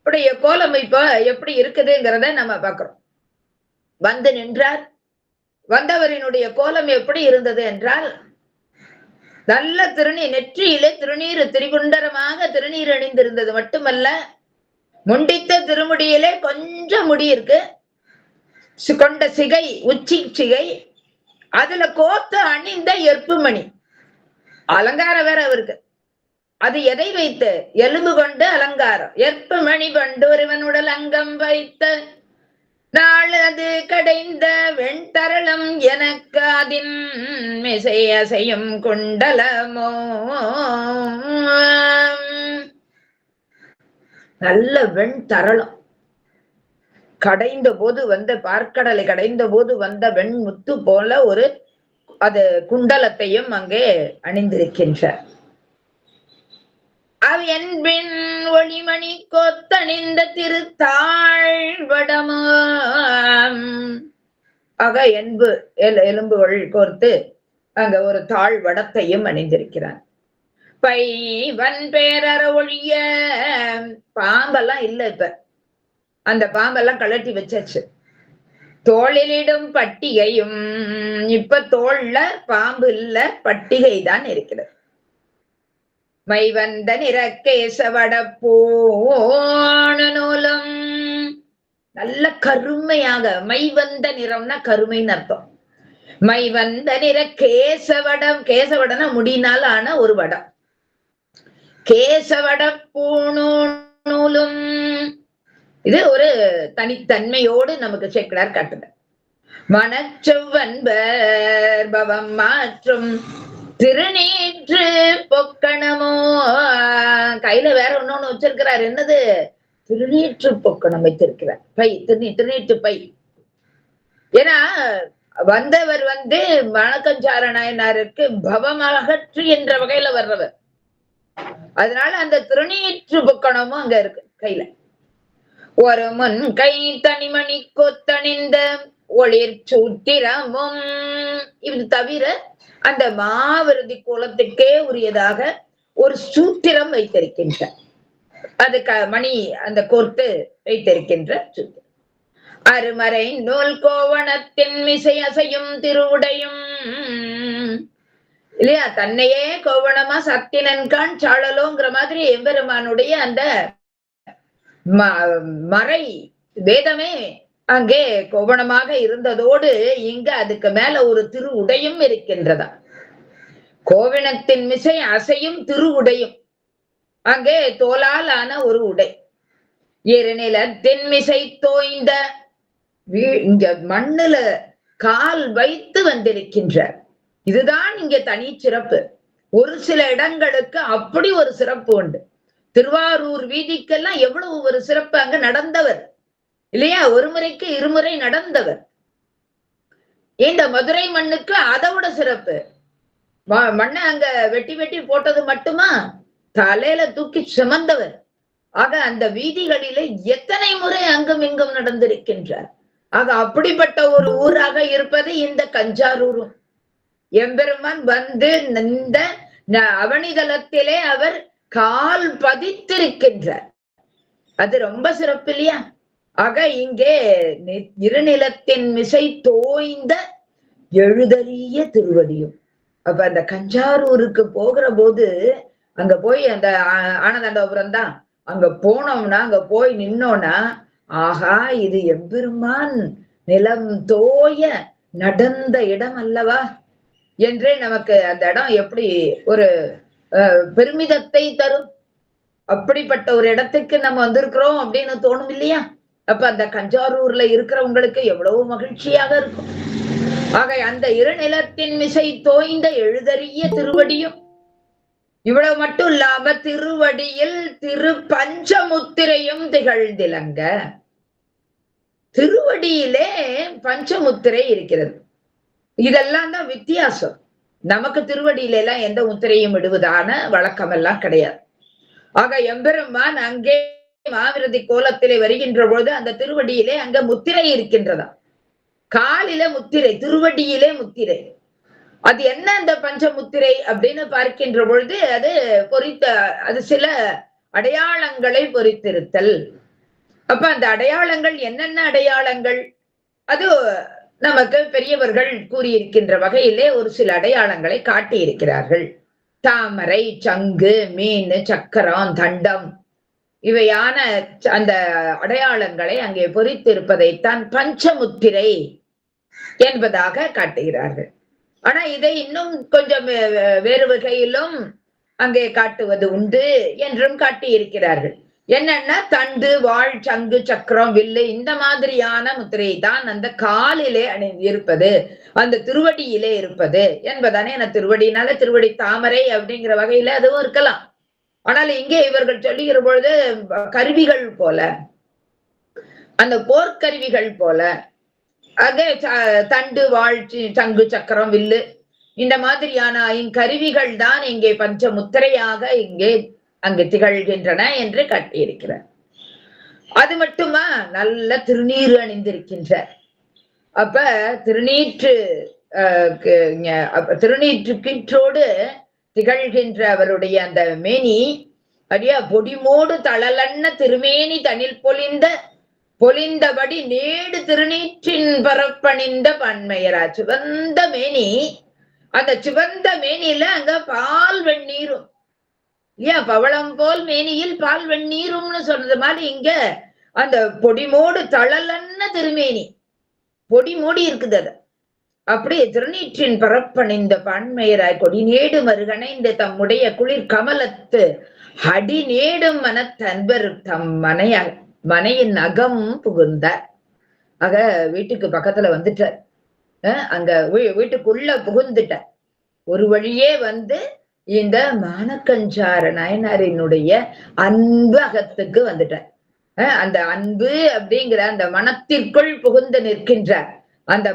A: உடைய கோலம் இப்ப எப்படி இருக்குதுங்கிறத நம்ம பார்க்கிறோம். வந்து நின்றார். வந்தவரினுடைய கோலம் எப்படி இருந்தது என்றால், நல்ல நெற்றியிலே திருநீர் திரிகுண்டரமாக திருநீர் அணிந்திருந்தது மட்டுமல்ல, முண்டித்த திருமுடியிலே கொஞ்சம் முடி இருக்கு, கொண்ட சிகை உச்சி சிகை, அதுல கோத்து அணிந்த எற்பு மணி அலங்காரம் வேற அவருக்கு. அது எதை வைத்து? எலும்பு கொண்டு அலங்காரம். எற்பு மணி கொண்டு ஒருவன் உடல் அங்கம் வைத்த நாள் அது கடைந்த வெண்தரளம் எனக்கு அதின் மிசை அசையும் குண்டலமோ. நல்ல வெண்தரளம். கடைந்த போது வந்த பார்க்கடலை கடைந்த போது வந்த வெண்முத்து போல ஒரு அது குண்டலத்தையும் அங்கே அணிந்திருக்கின்றார். அவ் என்பின் ஒளிமணி கொத்தணிந்த திருத்தாழ்வடமாம் ஆக என்பு எலும்புகள் கோர்த்து அங்க ஒரு தாழ்வடத்தையும் அணிந்திருக்கிறார். பைவன் பேரற ஒழிய பாம்பெல்லாம் இல்ல, இப்ப அந்த பாம்பெல்லாம் கழட்டி வச்சாச்சு. தோளிலிடும் பட்டிகையும், இப்ப தோல்ல பாம்பு இல்ல, பட்டிகை தான் இருக்கிறது. மைவந்த நிறக்கேசவட போன நூலும் நல்ல கருமையாக, மைவந்த நிறம்னா கருமைன்னு அர்த்தம். மைவந்த நிற கேசவடம், கேசவடனா முடியினால் ஆன ஒரு வடம். கேசவட பூணூலும் இது ஒரு தனித்தன்மையோடு நமக்கு சேக்கிழார் காட்டுகிறார். மனச்செவ்வன்பர் பவம் மாற்றும் திருநீற்று பொக்கணமோ, கையில வேற ஒண்ணு வச்சிருக்கிறார். என்னது? திருநீற்று பொக்கணம் வைத்திருக்கிறார். பை, திருநீற்று பை. ஏன்னா வந்தவர் வணக்கஞ்சார நாயனாருக்கு பவமகற்று என்ற வகையில வர்றவர். அதனால அந்த திருநீற்று பொக்கணமும் அங்க இருக்கு கையில. ஒரு முன் கை தனிமணி கொத்தணிந்த ஒளிர் சூத்திரமும், இது தவிர அந்த மாவிருதி கோலத்துக்கே உரியதாக ஒரு சூத்திரம் வைத்திருக்கின்ற, அது மணி அந்த கோர்த்து வைத்திருக்கின்ற சூத்திரம். அருமறை நூல் கோவணத்தின் மிசை அசையும் திருவுடையும் இல்லையா, தன்னையே கோவணமா சத்தினன்கான் சாழலோங்கிற மாதிரி எம்பெருமானுடைய அந்த மறை வேதமே அங்கே கோவணமாக இருந்ததோடு இங்க அதுக்கு மேல ஒரு திரு உடையும் இருக்கின்றதா. கோவணத்தின் மிசை அசையும் திரு உடையும், அங்கே தோலால் ஆன ஒரு உடை. இருநிலத்தின் மிசை தோய்ந்த, இங்க மண்ணுல கால் வைத்து வந்திருக்கின்றார். இதுதான் இங்க தனி சிறப்பு. ஒரு சில இடங்களுக்கு அப்படி ஒரு சிறப்பு உண்டு. திருவாரூர் வீதிக்கெல்லாம் எவ்வளவு ஒரு சிறப்பு. அங்க நடந்தவர் இல்லையா, ஒரு முறைக்கு இருமுறை நடந்தவர். இந்த மதுரை மண்ணுக்கு அதை விட சிறப்பு. மண்ணை அங்க வெட்டி வெட்டி போட்டது மட்டுமா, தலையில தூக்கி சுமந்தவர். ஆக அந்த வீதிகளிலே எத்தனை முறை அங்கும் இங்கும் நடந்திருக்கின்றார். ஆக அப்படிப்பட்ட ஒரு ஊராக இருப்பது இந்த கஞ்சாரூரும். எம்பெருமான் இந்த அவனிதளத்திலே அவர் கால் பதித்திருக்கின்றார். அது ரொம்ப சிறப்பு இல்லையா. ஆக இங்கே இருநிலத்தின் மிசை தோய்ந்த எழுதறிய திருவடியும். அப்ப அந்த கஞ்சாரூருக்கு போகிற போது அங்க போய் அந்த ஆனதாண்டபுரம் தான், அங்க போனோம்னா அங்க போய் நின்னோம்னா, ஆகா இது எம்பெருமான் நிலம் தோய நடந்த இடம் அல்லவா என்றே நமக்கு அந்த இடம் எப்படி ஒரு பெருமிதத்தை தரும். அப்படிப்பட்ட ஒரு இடத்துக்கு நம்ம வந்திருக்கிறோம் அப்படின்னு தோணும் இல்லையா. அப்ப அந்த கஞ்சாரூர்ல இருக்கிறவங்களுக்கு எவ்வளவு மகிழ்ச்சியாக இருக்கும். ஆக அந்த இருநிலத்தின் மிசை தோய்ந்த எழுதறிய திருவடியும், இவ்வளவு மட்டும் இல்லாம திருவடியில் திரு பஞ்சமுத்திரையும் திகழ்ந்திலங்க. திருவடியிலே பஞ்சமுத்திரை இருக்கிறது. இதெல்லாம் தான் வித்தியாசம். நமக்கு திருவடியில எல்லாம் எந்த முத்திரையும் இடுவதான வழக்கம் எல்லாம் கிடையாது. ஆக எம்பெருமான் அங்கே மாவிரதி கோலத்திலே வருகின்ற பொழுது அந்த திருவடியிலே அங்க முத்திரை இருக்கின்றதா. காலில முத்திரை, திருவடியிலே முத்திரை. அது என்ன அந்த பஞ்சமுத்திரை அப்படின்னு பார்க்கின்ற பொழுது அது அது சில அடையாளங்களை பொறித்திருத்தல். அப்ப அந்த அடையாளங்கள் என்னென்ன அடையாளங்கள், அது நமக்கு பெரியவர்கள் கூறியிருக்கின்ற வகையிலே ஒரு சில அடையாளங்களை காட்டி இருக்கிறார்கள். தாமரை, சங்கு, மீன், சக்கரம், தண்டம் இவையான அந்த அடையாளங்களை அங்கே பொறித்திருப்பதைத்தான் பஞ்சமுத்திரை என்பதாக காட்டுகிறார்கள். ஆனா இதை இன்னும் கொஞ்சம் வேறு வகையிலும் அங்கே காட்டுவது உண்டு என்றும் காட்டியிருக்கிறார்கள். என்னன்னா தண்டு, வாழ், சங்கு, சக்கரம், வில்லு இந்த மாதிரியான முத்திரை தான் அந்த காலிலே இருப்பது, அந்த திருவடியிலே இருப்பது என்பதானே. அந்த திருவடினால திருவடி தாமரை அப்படிங்கிற வகையில அதுவும் இருக்கலாம். ஆனால் இங்கே இவர்கள் சொல்லுகிற பொழுது கருவிகள் போல அந்த போர்க்கருவிகள் போல அங்கே தண்டு, வாழ்ச்சி, சங்கு, சக்கரம், வில்லு இந்த மாதிரியான ஐங்கருவிகள் தான் இங்கே பஞ்ச முத்திரையாக இங்கே அங்கு திகழ்கின்றன என்று காட்டியிருக்கிறார். அது மட்டுமா, நல்ல திருநீர் அணிந்திருக்கின்றார். அப்ப திருநீற்று கீற்றோடு திகழ்கின்ற அவருடைய அந்த மேனி அடியா பொடிமோடு தளலன்ன திருமேனி தனில் பொலிந்தபடி நேடு திருநீற்றின் பரப்பணிந்த பன்மையரா. சிவந்த மேனி, அந்த சிவந்த மேனியில அங்க பால் வெந்நீரும் இல்லையா, பவளம் போல் மேனியில் பால் வெந்நீரும்னு சொன்னது மாதிரி இங்க அந்த பொடிமோடு தளலன்ன திருமேனி, பொடி மூடி இருக்குது. அது அப்படியே திருநீற்றின் பரப்பணிந்த பன்மையராய் கொடிநேடு மருகணைந்து தம்முடைய குளிர் கமலத்து அடிநேடும் மனத்தன்பர் தம் மனையின் அகம் புகுந்தார். ஆக வீட்டுக்கு பக்கத்துல வந்துட்டார். அங்க வீட்டுக்குள்ள புகுந்துட்டார். ஒரு வழியே வந்து இந்த மானக்கஞ்சார நாயனாரினுடைய அன்பு அகத்துக்கு வந்துட்டார். அந்த அன்பு அப்படிங்கிற அந்த மனத்திற்குள் புகுந்து நிற்கின்றார். அந்த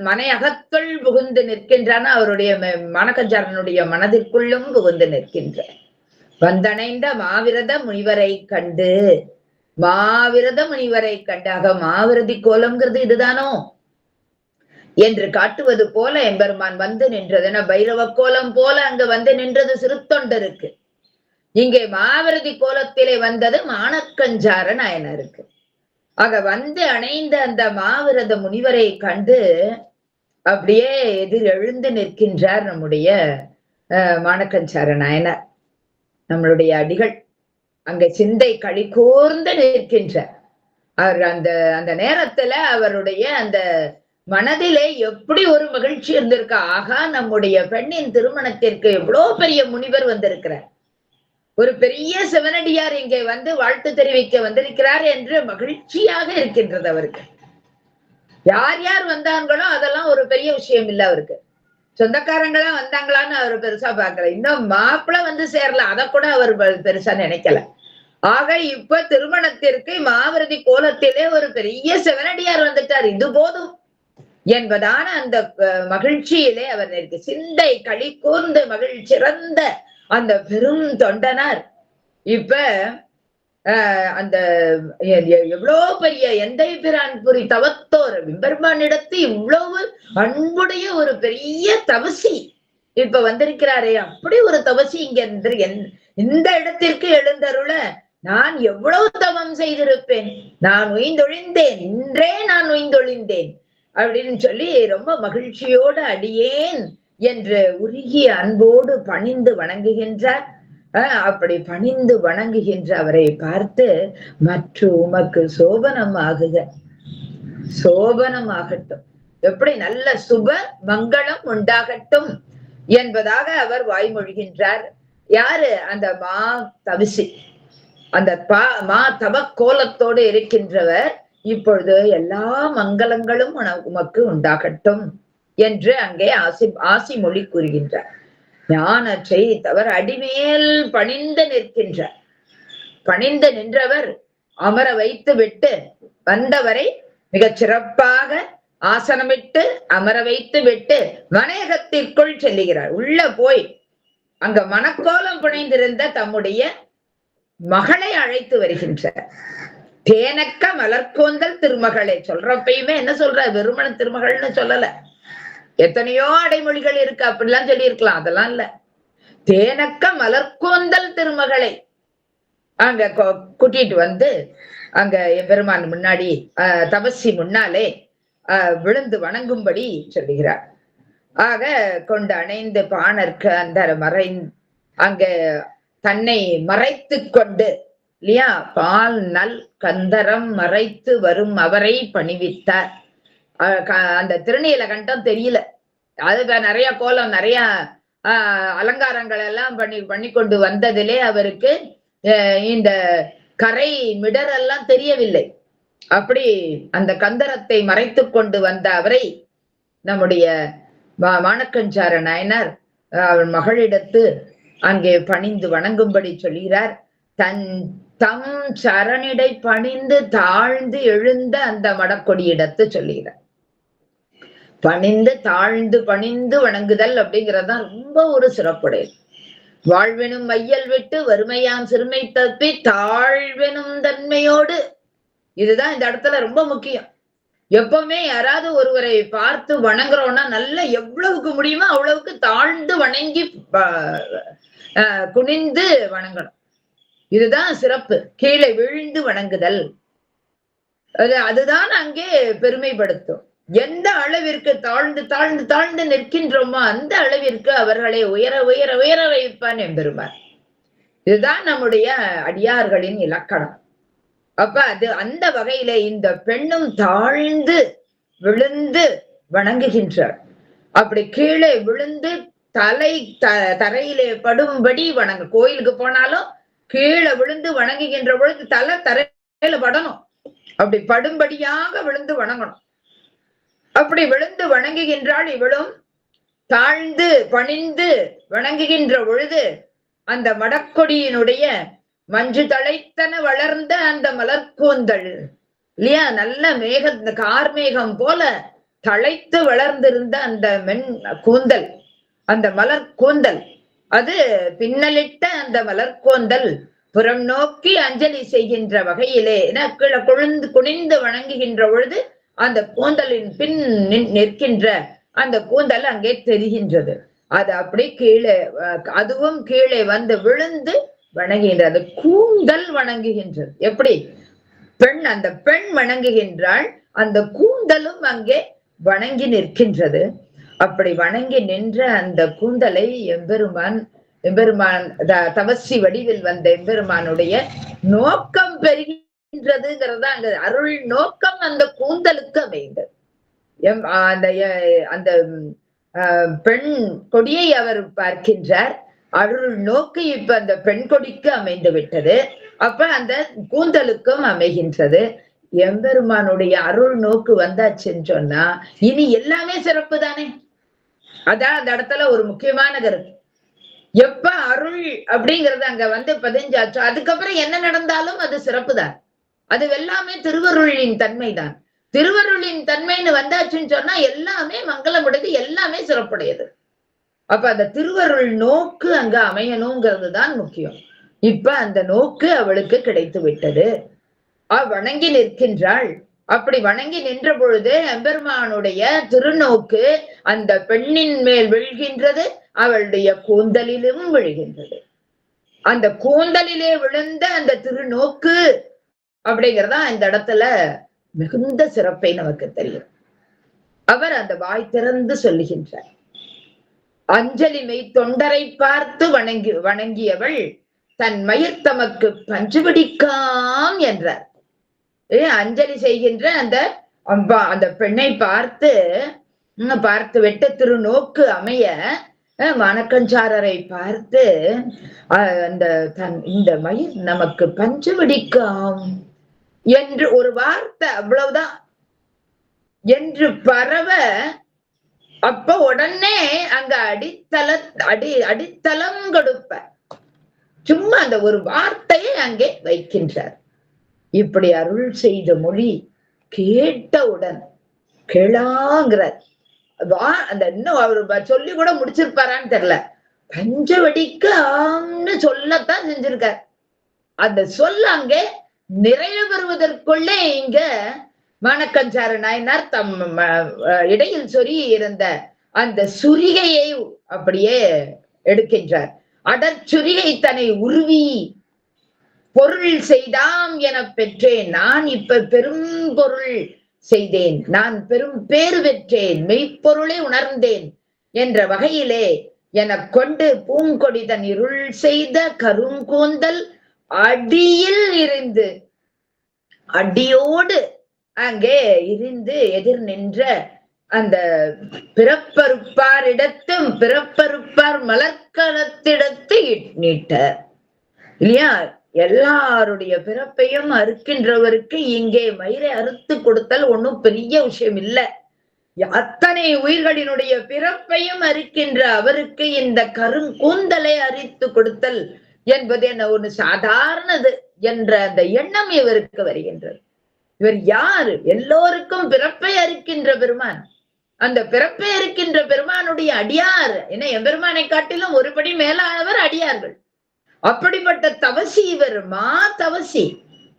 A: மனையகத்துள் புகுந்து நிற்கின்றான அவருடைய மானக்கஞ்சாரனுடைய மனதிற்குள்ளும் புகுந்து நிற்கின்றார். வந்தணைந்த மாவிரத முனிவரை கண்டு, மாவிரத முனிவரை கண்டாக மாவிரதி கோலம்ங்கிறது இதுதானோ என்று காட்டுவது போல எம்பெருமான் வந்து நின்றதுன்னா பைரவ கோலம் போல அங்க வந்து நின்றது சிறுத்தொண்டருக்கு. இங்கே மாவிரதி கோலத்திலே வந்தது மானக்கஞ்சார நாயனருக்கு. ஆக வந்து அணைந்த அந்த மாவிரத முனிவரை கண்டு அப்படியே எதிர் எழுந்து நிற்கின்றார் நம்முடைய மானக்கஞ்சார நாயனார். நம்மளுடைய அடிகள் அங்க சிந்தை களி கூர்ந்து நிற்கின்றார். அவர் அந்த நேரத்துல அவருடைய அந்த மனதிலே எப்படி ஒரு மகிழ்ச்சி இருந்திருக்கா. ஆகா, நம்முடைய பெண்ணின் திருமணத்திற்கு எவ்வளவு பெரிய முனிவர் வந்திருக்கிறார், ஒரு பெரிய சிவனடியார் இங்கே வந்து வாழ்த்து தெரிவிக்க வந்திருக்கிறார் என்று மகிழ்ச்சியாக இருக்கின்றது அவருக்கு. யார் யார் வந்தாங்களோ அதெல்லாம் ஒரு பெரிய விஷயம் இல்லை அவருக்கு. சொந்தக்காரங்களா வந்தாங்களான்னு அவர் பெருசா பார்க்கல. இன்னும் மாப்பிள்ள வந்து சேரல, அதை கூட அவர் பெருசா நினைக்கல. ஆக இப்ப திருமணத்திற்கு மாவிரதி கோலத்திலே ஒரு பெரிய சிவனடியார் வந்துட்டார், இது போதும் என்பதான அந்த மகிழ்ச்சியிலே அவர் இருக்கு. சிந்தை களி கூர்ந்து மகிழ்ச்சிறந்த அந்த பெரும் தொண்டனார் இப்ப அந்த எவ்வளவு பெரிய எந்தை பிரான் புரி தவத்தோர் பெருமானிடத்து இவ்வளவு அன்புடைய ஒரு பெரிய தவசி இப்ப வந்திருக்கிறாரே. அப்படி ஒரு தவசி இங்க இந்த இடத்திற்கு எழுந்தருள நான் எவ்வளவு தவம் செய்திருப்பேன், நான் உய்ந்தொழிந்தேன், இன்றே நான் உய்ந்தொழிந்தேன் அப்படின்னு சொல்லி ரொம்ப மகிழ்ச்சியோடு அடியேன் என்று உருகிய அன்போடு பணிந்து வணங்குகின்றார். அப்படி பணிந்து வணங்குகின்ற அவரை பார்த்து மற்றும் உமக்கு சோபனமாகுக, சோபனமாகட்டும், எப்படி நல்ல சுப மங்களம் உண்டாகட்டும் என்பதாக அவர் வாய்மொழிகின்றார். யாரு? அந்த மா தவிசி, அந்த மா தவ கோலத்தோடு இருக்கின்றவர் இப்பொழுது எல்லா மங்களங்களும் உமக்கு உண்டாகட்டும் என்று அங்கே ஆசி மொழி கூறுகின்றார். ஞானற்றை தவர் அடிமேல் பணிந்து நிற்கின்றார். பணிந்து நின்றவர் அமர வைத்து விட்டு வந்தவரை மிகச் சிறப்பாக ஆசனமிட்டு அமர வைத்து விட்டு மனையகத்திற்குள் செல்லுகிறார். உள்ள போய் அங்க மனக்கோலம் புனைந்திருந்த தம்முடைய மகளை அழைத்து வருகின்றார். தேனக்க மலர்கோந்தல் திருமகளை சொல்றப்பயுமே என்ன சொல்ற, வெறுமன திருமகள்னு சொல்லல, எத்தனையோ அடைமொழிகள் இருக்கு, அப்படிலாம் சொல்லி இருக்கலாம், அதெல்லாம் இல்ல. தேனக்க மலர்கோந்தல் திருமகளை அங்க கூட்டிட்டு வந்து அங்க பெருமான் முன்னாடி தபசி முன்னாலே விழுந்து வணங்கும்படி சொல்லுகிறார். ஆக கொண்டு அணைந்து பாணர்க்கு அந்த அங்க தன்னை மறைத்து கொண்டு இல்லையா, பால் நல் கந்தரம் மறைத்து வரும் அவரை பணிவித்தார். அந்த திருநீலகண்டம் தெரியல, அது நிறைய கோலம் நிறைய அலங்காரங்கள் எல்லாம் பண்ணி கொண்டு வந்ததிலே அவருக்கு இந்த கரை மிடரெல்லாம் தெரியவில்லை. அப்படி அந்த கந்தரத்தை மறைத்து கொண்டு வந்த அவரை நம்முடைய மானக்கஞ்சார நாயனார் அவள் மகளிடத்து அங்கே பணிந்து வணங்கும்படி சொல்கிறார். தன் தம் சரணிடை பணிந்து தாழ்ந்து எழுந்த அந்த மடக்கொடியிடத்து சொல்லுகிறார். பணிந்து தாழ்ந்து பணிந்து வணங்குதல் அப்படிங்கறதுதான் ரொம்ப ஒரு சிறப்புடையது. வாழ்வெனும் மையல் விட்டு வறுமையாம் சிறுமை தப்பி தாழ்வெனும் தன்மையோடு, இதுதான் இந்த இடத்துல ரொம்ப முக்கியம். எப்பவுமே யாராவது ஒருவரை பார்த்து வணங்குறோம்னா நல்ல எவ்வளவுக்கு முடியுமோ அவ்வளவுக்கு தாழ்ந்து வணங்கி குனிந்து வணங்கணும். இதுதான் சிறப்பு. கீழே விழுந்து வணங்குதல் அதுதான் அங்கே பெருமைப்படுத்தும். எந்த அளவிற்கு தாழ்ந்து தாழ்ந்து தாழ்ந்து நிற்கின்றோமோ அந்த அளவிற்கு அவர்களை உயர உயர உயர வைப்பான் எம்பெருமான். இதுதான் நம்முடைய அடியார்களின் இலக்கணம். அப்ப அது அந்த வகையில இந்த பெண்ணும் தாழ்ந்து விழுந்து வணங்குகின்றார். அப்படி கீழே விழுந்து தலை தரையிலே படும்படி வணங்கு. கோயிலுக்கு போனாலும் கீழே விழுந்து வணங்குகின்ற பொழுது தலை தரையில படணும். அப்படி படும்படியாக விழுந்து வணங்கணும். அப்படி விழுந்து வணங்குகின்றாள். இவளும் தாழ்ந்து பணிந்து வணங்குகின்ற பொழுது அந்த மடக்கொடியினுடைய மஞ்சு தழைத்தன வளர்ந்த அந்த மலர்கூந்தல் இல்லையா, நல்ல கார்மேகம் போல தழைத்து வளர்ந்திருந்த அந்த கூந்தல், அந்த மலர் கூந்தல், அது பின்னலிட்ட அந்த மலர்கூந்தல் புறம் நோக்கி அஞ்சலி செய்கின்ற வகையிலே கீழே குனிந்து வணங்குகின்ற பொழுது அந்த கூந்தலின் பின் நிற்கின்ற அந்த கூந்தல் அங்கே தெரிகின்றது. அது அப்படி கீழே, அதுவும் கீழே வந்து விழுந்து வணங்குகின்றது. கூந்தல் வணங்குகின்றது. எப்படி அந்த பெண் வணங்குகின்றாள், அந்த கூந்தலும் அங்கே வணங்கி நிற்கின்றது. அப்படி வணங்கி நின்ற அந்த கூந்தலை எம்பெருமான் தவசி வடிவில் வந்த எம்பெருமானுடைய நோக்கம் பெறுகின்றதுங்கிறதா அங்க அருள் நோக்கம் அந்த கூந்தலுக்கு அமைந்தது. அந்த பெண் கொடியை அவர் பார்க்கின்றார். அருள் நோக்கு இப்ப அந்த பெண் கொடிக்கு அமைந்து விட்டது. அப்ப அந்த கூந்தலுக்கும் அமைகின்றது. எம்பெருமானுடைய அருள் நோக்கு வந்தாச்சுன்னு சொன்னா இனி எல்லாமே சிறப்பு தானே. அதான் அந்த இடத்துல ஒரு முக்கியமான கருத்து. எப்ப அருள் அப்படிங்கறது அங்க வந்து பதிஞ்சாச்சோ அதுக்கப்புறம் என்ன நடந்தாலும் அது சிறப்பு தான். அது எல்லாமே திருவருளின் தன்மைதான். திருவருளின் தன்மைன்னு வந்தாச்சுன்னு சொன்னா எல்லாமே மங்களமுடையது, எல்லாமே சிறப்புடையது. அப்ப அந்த திருவருள் நோக்கு அங்க அமையணுங்கிறது தான் முக்கியம். இப்ப அந்த நோக்கு அவளுக்கு கிடைத்து விட்டது. வணங்கி நிற்கின்றாள். அப்படி வணங்கி நின்ற பொழுது எம்பெருமானுடைய திருநோக்கு அந்த பெண்ணின் மேல் விழுகின்றது, அவளுடைய கூந்தலிலும் விழுகின்றது. அந்த கூந்தலிலே விழுந்த அந்த திருநோக்கு அப்படிங்கிறதா இந்த இடத்துல மிகுந்த சிறப்பை நமக்கு தெரியும். அவர் அந்த வாய் திறந்து சொல்லுகின்றார். அஞ்சலிமை தொண்டரை பார்த்து வணங்கியவள் தன் மயிர் தமக்கு பஞ்சு பிடிக்காம் என்றார். அஞ்சலி செய்கின்ற அந்த பெண்ணை பார்த்து விட்டு திருநோக்கு அமைய மணக்கஞ்சாரரை பார்த்து இந்த மயிர் நமக்கு பஞ்சு பிடிக்காம் என்று ஒரு வார்த்தை, அவ்வளவுதான் என்று பரவ, அப்ப உடனே அங்க அடித்தளம் கொடுப்ப சும்மா அந்த ஒரு வார்த்தையை அங்கே வைக்கின்றார். இப்படி அருள் செய்த மொழி கேட்டவுடன் கேளாங்கிறார். அந்த இன்னும் அவரு சொல்லி கூட முடிச்சிருப்பாரான்னு தெரியல. பஞ்சவடிக்கு ஆம்னு சொல்லத்தான் செஞ்சிருக்கார். அந்த சொல்ல அங்கே நிறைவு பெறுவதற்குள்ளே இங்க மானக்கஞ்சார நாயனார் தம் இடையில் சொறி இருந்த அந்த சுரிகையை அப்படியே எடுக்கின்றார். அடற்சுரிகை தன்னை உருவி பொருள் செய்தாம் என பெற்றேன், நான் இப்ப பெரும் பொருள் செய்தேன், நான் பெரும் பேறு பெற்றேன், மெய்ப்பொருளை உணர்ந்தேன் என்ற வகையிலே எனக் கொண்டு பூங்கொடி தன் இருள் செய்த கருங்கூந்தல் அடியில் இருந்து, அடியோடு அங்கே இருந்து எதிர் நின்ற அந்த பிறப்பறுப்பாரிடத்தும் பிறப்பறுப்பார் மலர்கலத்திடத்து நீட்டார் இல்லையா. எல்லாருடைய பிறப்பையும் அறுக்கின்றவருக்கு இங்கே மயிரை அறுத்து கொடுத்தல் ஒன்னும் பெரிய விஷயம் இல்லை. அத்தனை உயிர்களினுடைய பிறப்பையும் அறுக்கின்ற அவருக்கு இந்த கருங்கூந்தலை அரித்து கொடுத்தல் என்பது என்ன ஒண்ணு சாதாரணது என்ற அந்த எண்ணம் இவருக்கு வருகின்றது. இவர் யாரு? எல்லோருக்கும் பிறப்பை அறுக்கின்ற பெருமான். அந்த பிறப்பை இருக்கின்ற பெருமானுடைய அடியார் என எம்பெருமானை காட்டிலும் ஒருபடி மேலானவர் அடியார்கள். அப்படிப்பட்ட தவசி இவர், மா தவசி.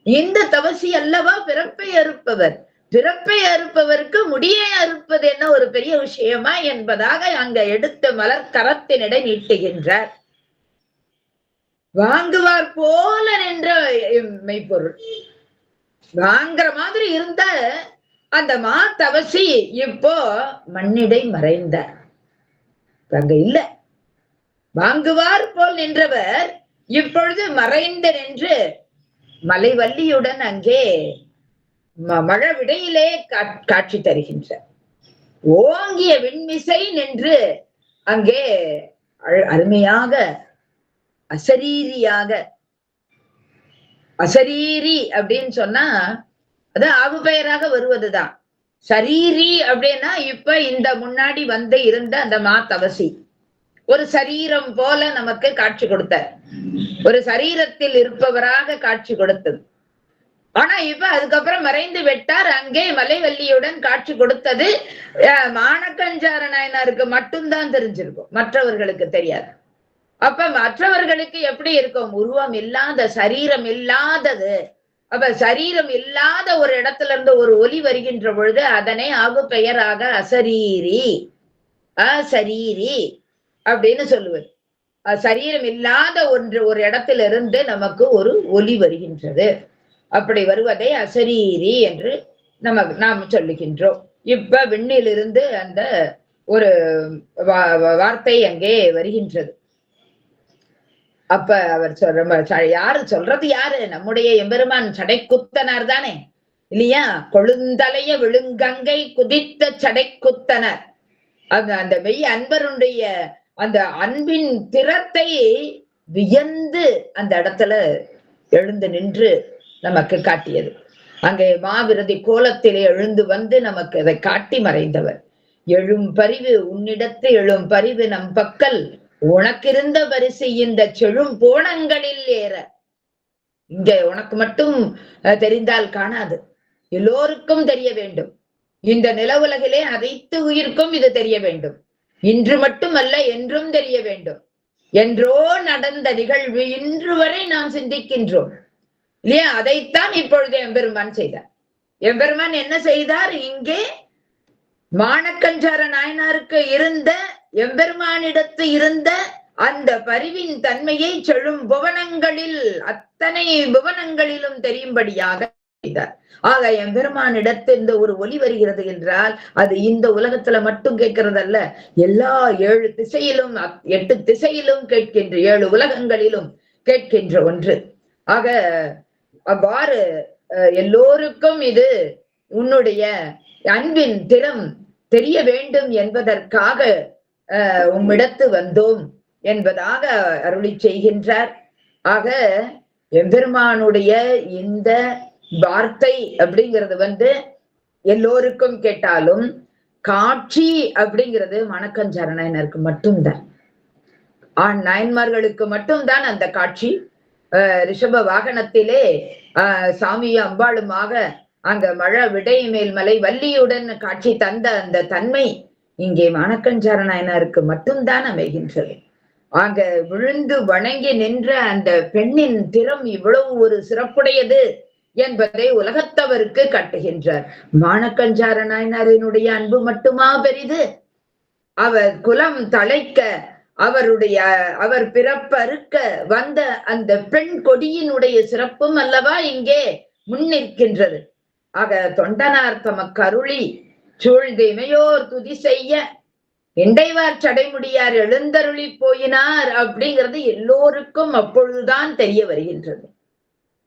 A: இந்த தவசி அல்லவா பிறப்பை அறுப்பவர். பிறப்பை அறுப்பவருக்கு முடியை அறுப்பது என்ன ஒரு பெரிய விஷயமா என்பதாக அங்க எடுத்த மலர் கரத்தினிடை நீட்டுகின்றார். வாங்குவார் போல நின்ற மெய்ப்பொருள். வாங்குற மாதிரி இருந்த அந்த மா தவசி இப்போ மண்ணிடை மறைந்தார். அங்க இல்ல. வாங்குவார் போல் நின்றவர் இப்பொழுது மறைந்து நின்று மலைவல்லியுடன் அங்கே மழவிடையிலே காட்சி தருகின்றார். ஓங்கிய விண்மிசை நின்று அங்கே அருமையாக அசரீரியாக, அசரீரி அப்படின்னு சொன்னா அது ஆவு பெயராக வருவதுதான். சரீரி அப்படின்னா இப்ப இந்த முன்னாடி வந்து இருந்த அந்த மா தவசி ஒரு சரீரம் போல நமக்கு காட்சி கொடுத்தார். ஒரு சரீரத்தில் இருப்பவராக காட்சி கொடுத்தது. ஆனா இப்ப அதுக்கப்புறம் மறைந்து விட்டார். அங்கே மலைவல்லியுடன் காட்சி கொடுத்தது மானக்கஞ்சார நாயனாருக்கு மட்டும்தான் தெரிஞ்சிருக்கும், மற்றவர்களுக்கு தெரியாது. அப்ப மற்றவர்களுக்கு எப்படி இருக்கும்? உருவம் இல்லாத, சரீரம் இல்லாதது. அப்ப சரீரம் இல்லாத ஒரு இடத்துல இருந்து ஒரு ஒலி வருகின்ற பொழுது அதனை ஆகு பெயராக அசரீரி, அசரீரி அப்படின்னு சொல்லுவது. சரீரம் இல்லாத ஒரு இடத்திலிருந்து நமக்கு ஒரு ஒலி வருகின்றது. அப்படி வருவதை அசரீரி என்று நாம் சொல்லுகின்றோம். இப்ப விண்ணிலிருந்து அந்த ஒரு வார்த்தை அங்கே வருகின்றது. அப்ப அவர் யாரு சொல்றது? யாரு? நம்முடைய எம்பெருமான் சடைக்குத்தனார் தானே, இல்லையா? கொழுந்தலைய விழுங்கங்கை குதித்த சடைக்குத்தனர். அந்த மெய் அன்பருடைய அந்த அன்பின் திறத்தை வியந்து அந்த இடத்துல எழுந்து நின்று நமக்கு காட்டியது. அங்கே மாவிரதி கோலத்திலே எழுந்து வந்து நமக்கு அதை காட்டி மறைந்தவர். எழும் பரிவு உன்னிடத்து எழும் பரிவு நம் பக்கல் உனக்கிருந்த பரிசு இந்த செழும் போனங்களில் ஏற. இங்க உனக்கு மட்டும் தெரிந்தால் காணாது, எல்லோருக்கும் தெரிய வேண்டும். இந்த நில உலகிலே அனைத்து உயிர்க்கும் இது தெரிய வேண்டும். இன்று மட்டுமல்ல, என்றும் தெரிய வேண்டும். என்றோ நடந்த நிகழ்வு இன்று வரை நாம் சிந்திக்கின்றோம், இல்லையா? அதைத்தான் இப்பொழுது எம்பெருமான் செய்தார். எம்பெருமான் என்ன செய்தார்? இங்கே மானக்கஞ்சார நாயனாருக்கு இருந்த, எம்பெருமானிடத்து இருந்த அந்த பரிவின் தன்மையை செழும் புவனங்களில், அத்தனை புவனங்களிலும் தெரியும்படியாக செய்தார். ஆக எம்பெருமானிடத்து இந்த ஒரு ஒலி வருகிறது என்றால் அது இந்த உலகத்துல மட்டும் கேட்கிறது அல்ல, எல்லா 7 திசையிலும் 8 திசையிலும் கேட்கின்ற, 7 உலகங்களிலும் கேட்கின்ற ஒன்று. ஆக அவ்வாறு எல்லோருக்கும் இது உன்னுடைய அன்பின் திறம் தெரிய வேண்டும் என்பதற்காக உம்மிடத்து வந்தோம் என்பதாக அருளி செய்கின்றார். ஆக எம்பெருமானுடைய இந்த வார்த்தை அப்படிங்கிறது எல்லோருக்கும் கேட்டாலும் காட்சி அப்படிங்கிறது மானக்கஞ்சார நாயனருக்கு மட்டும்தான், ஆண் நாயன்மார்களுக்கு மட்டும்தான் அந்த காட்சி. ரிஷப வாகனத்திலே சாமியும் அம்பாளுமாக அங்க மழை விடை மேல் மலை வள்ளியுடன் காட்சி தந்த அந்த தன்மை இங்கே மானக்கஞ்சார நாயனாருக்கு மட்டும்தான் அமைகின்றது. ஆக விழுந்து வணங்கி நின்ற அந்த பெண்ணின் திறம் இவ்வளவு ஒரு சிறப்புடையது என்பதை உலகத்தவருக்கு காட்டுகின்றார். மானக்கஞ்சார நாயனாரினுடைய அன்பு மட்டுமா பெரிது? அவர் குலம் தழைக்க, அவர் பிறப்பறுக்க வந்த அந்த பெண் கொடியினுடைய சிறப்பும் அல்லவா இங்கே முன்னிற்கின்றது. ஆக தொண்டனார் தமக்கு அருளி சூழ்திமையோர் துதி செய்ய இண்டைவார் சடைமுடியார் எழுந்தருளி போயினார் அப்படிங்கிறது எல்லோருக்கும் அப்பொழுதுதான் தெரிய வருகின்றது.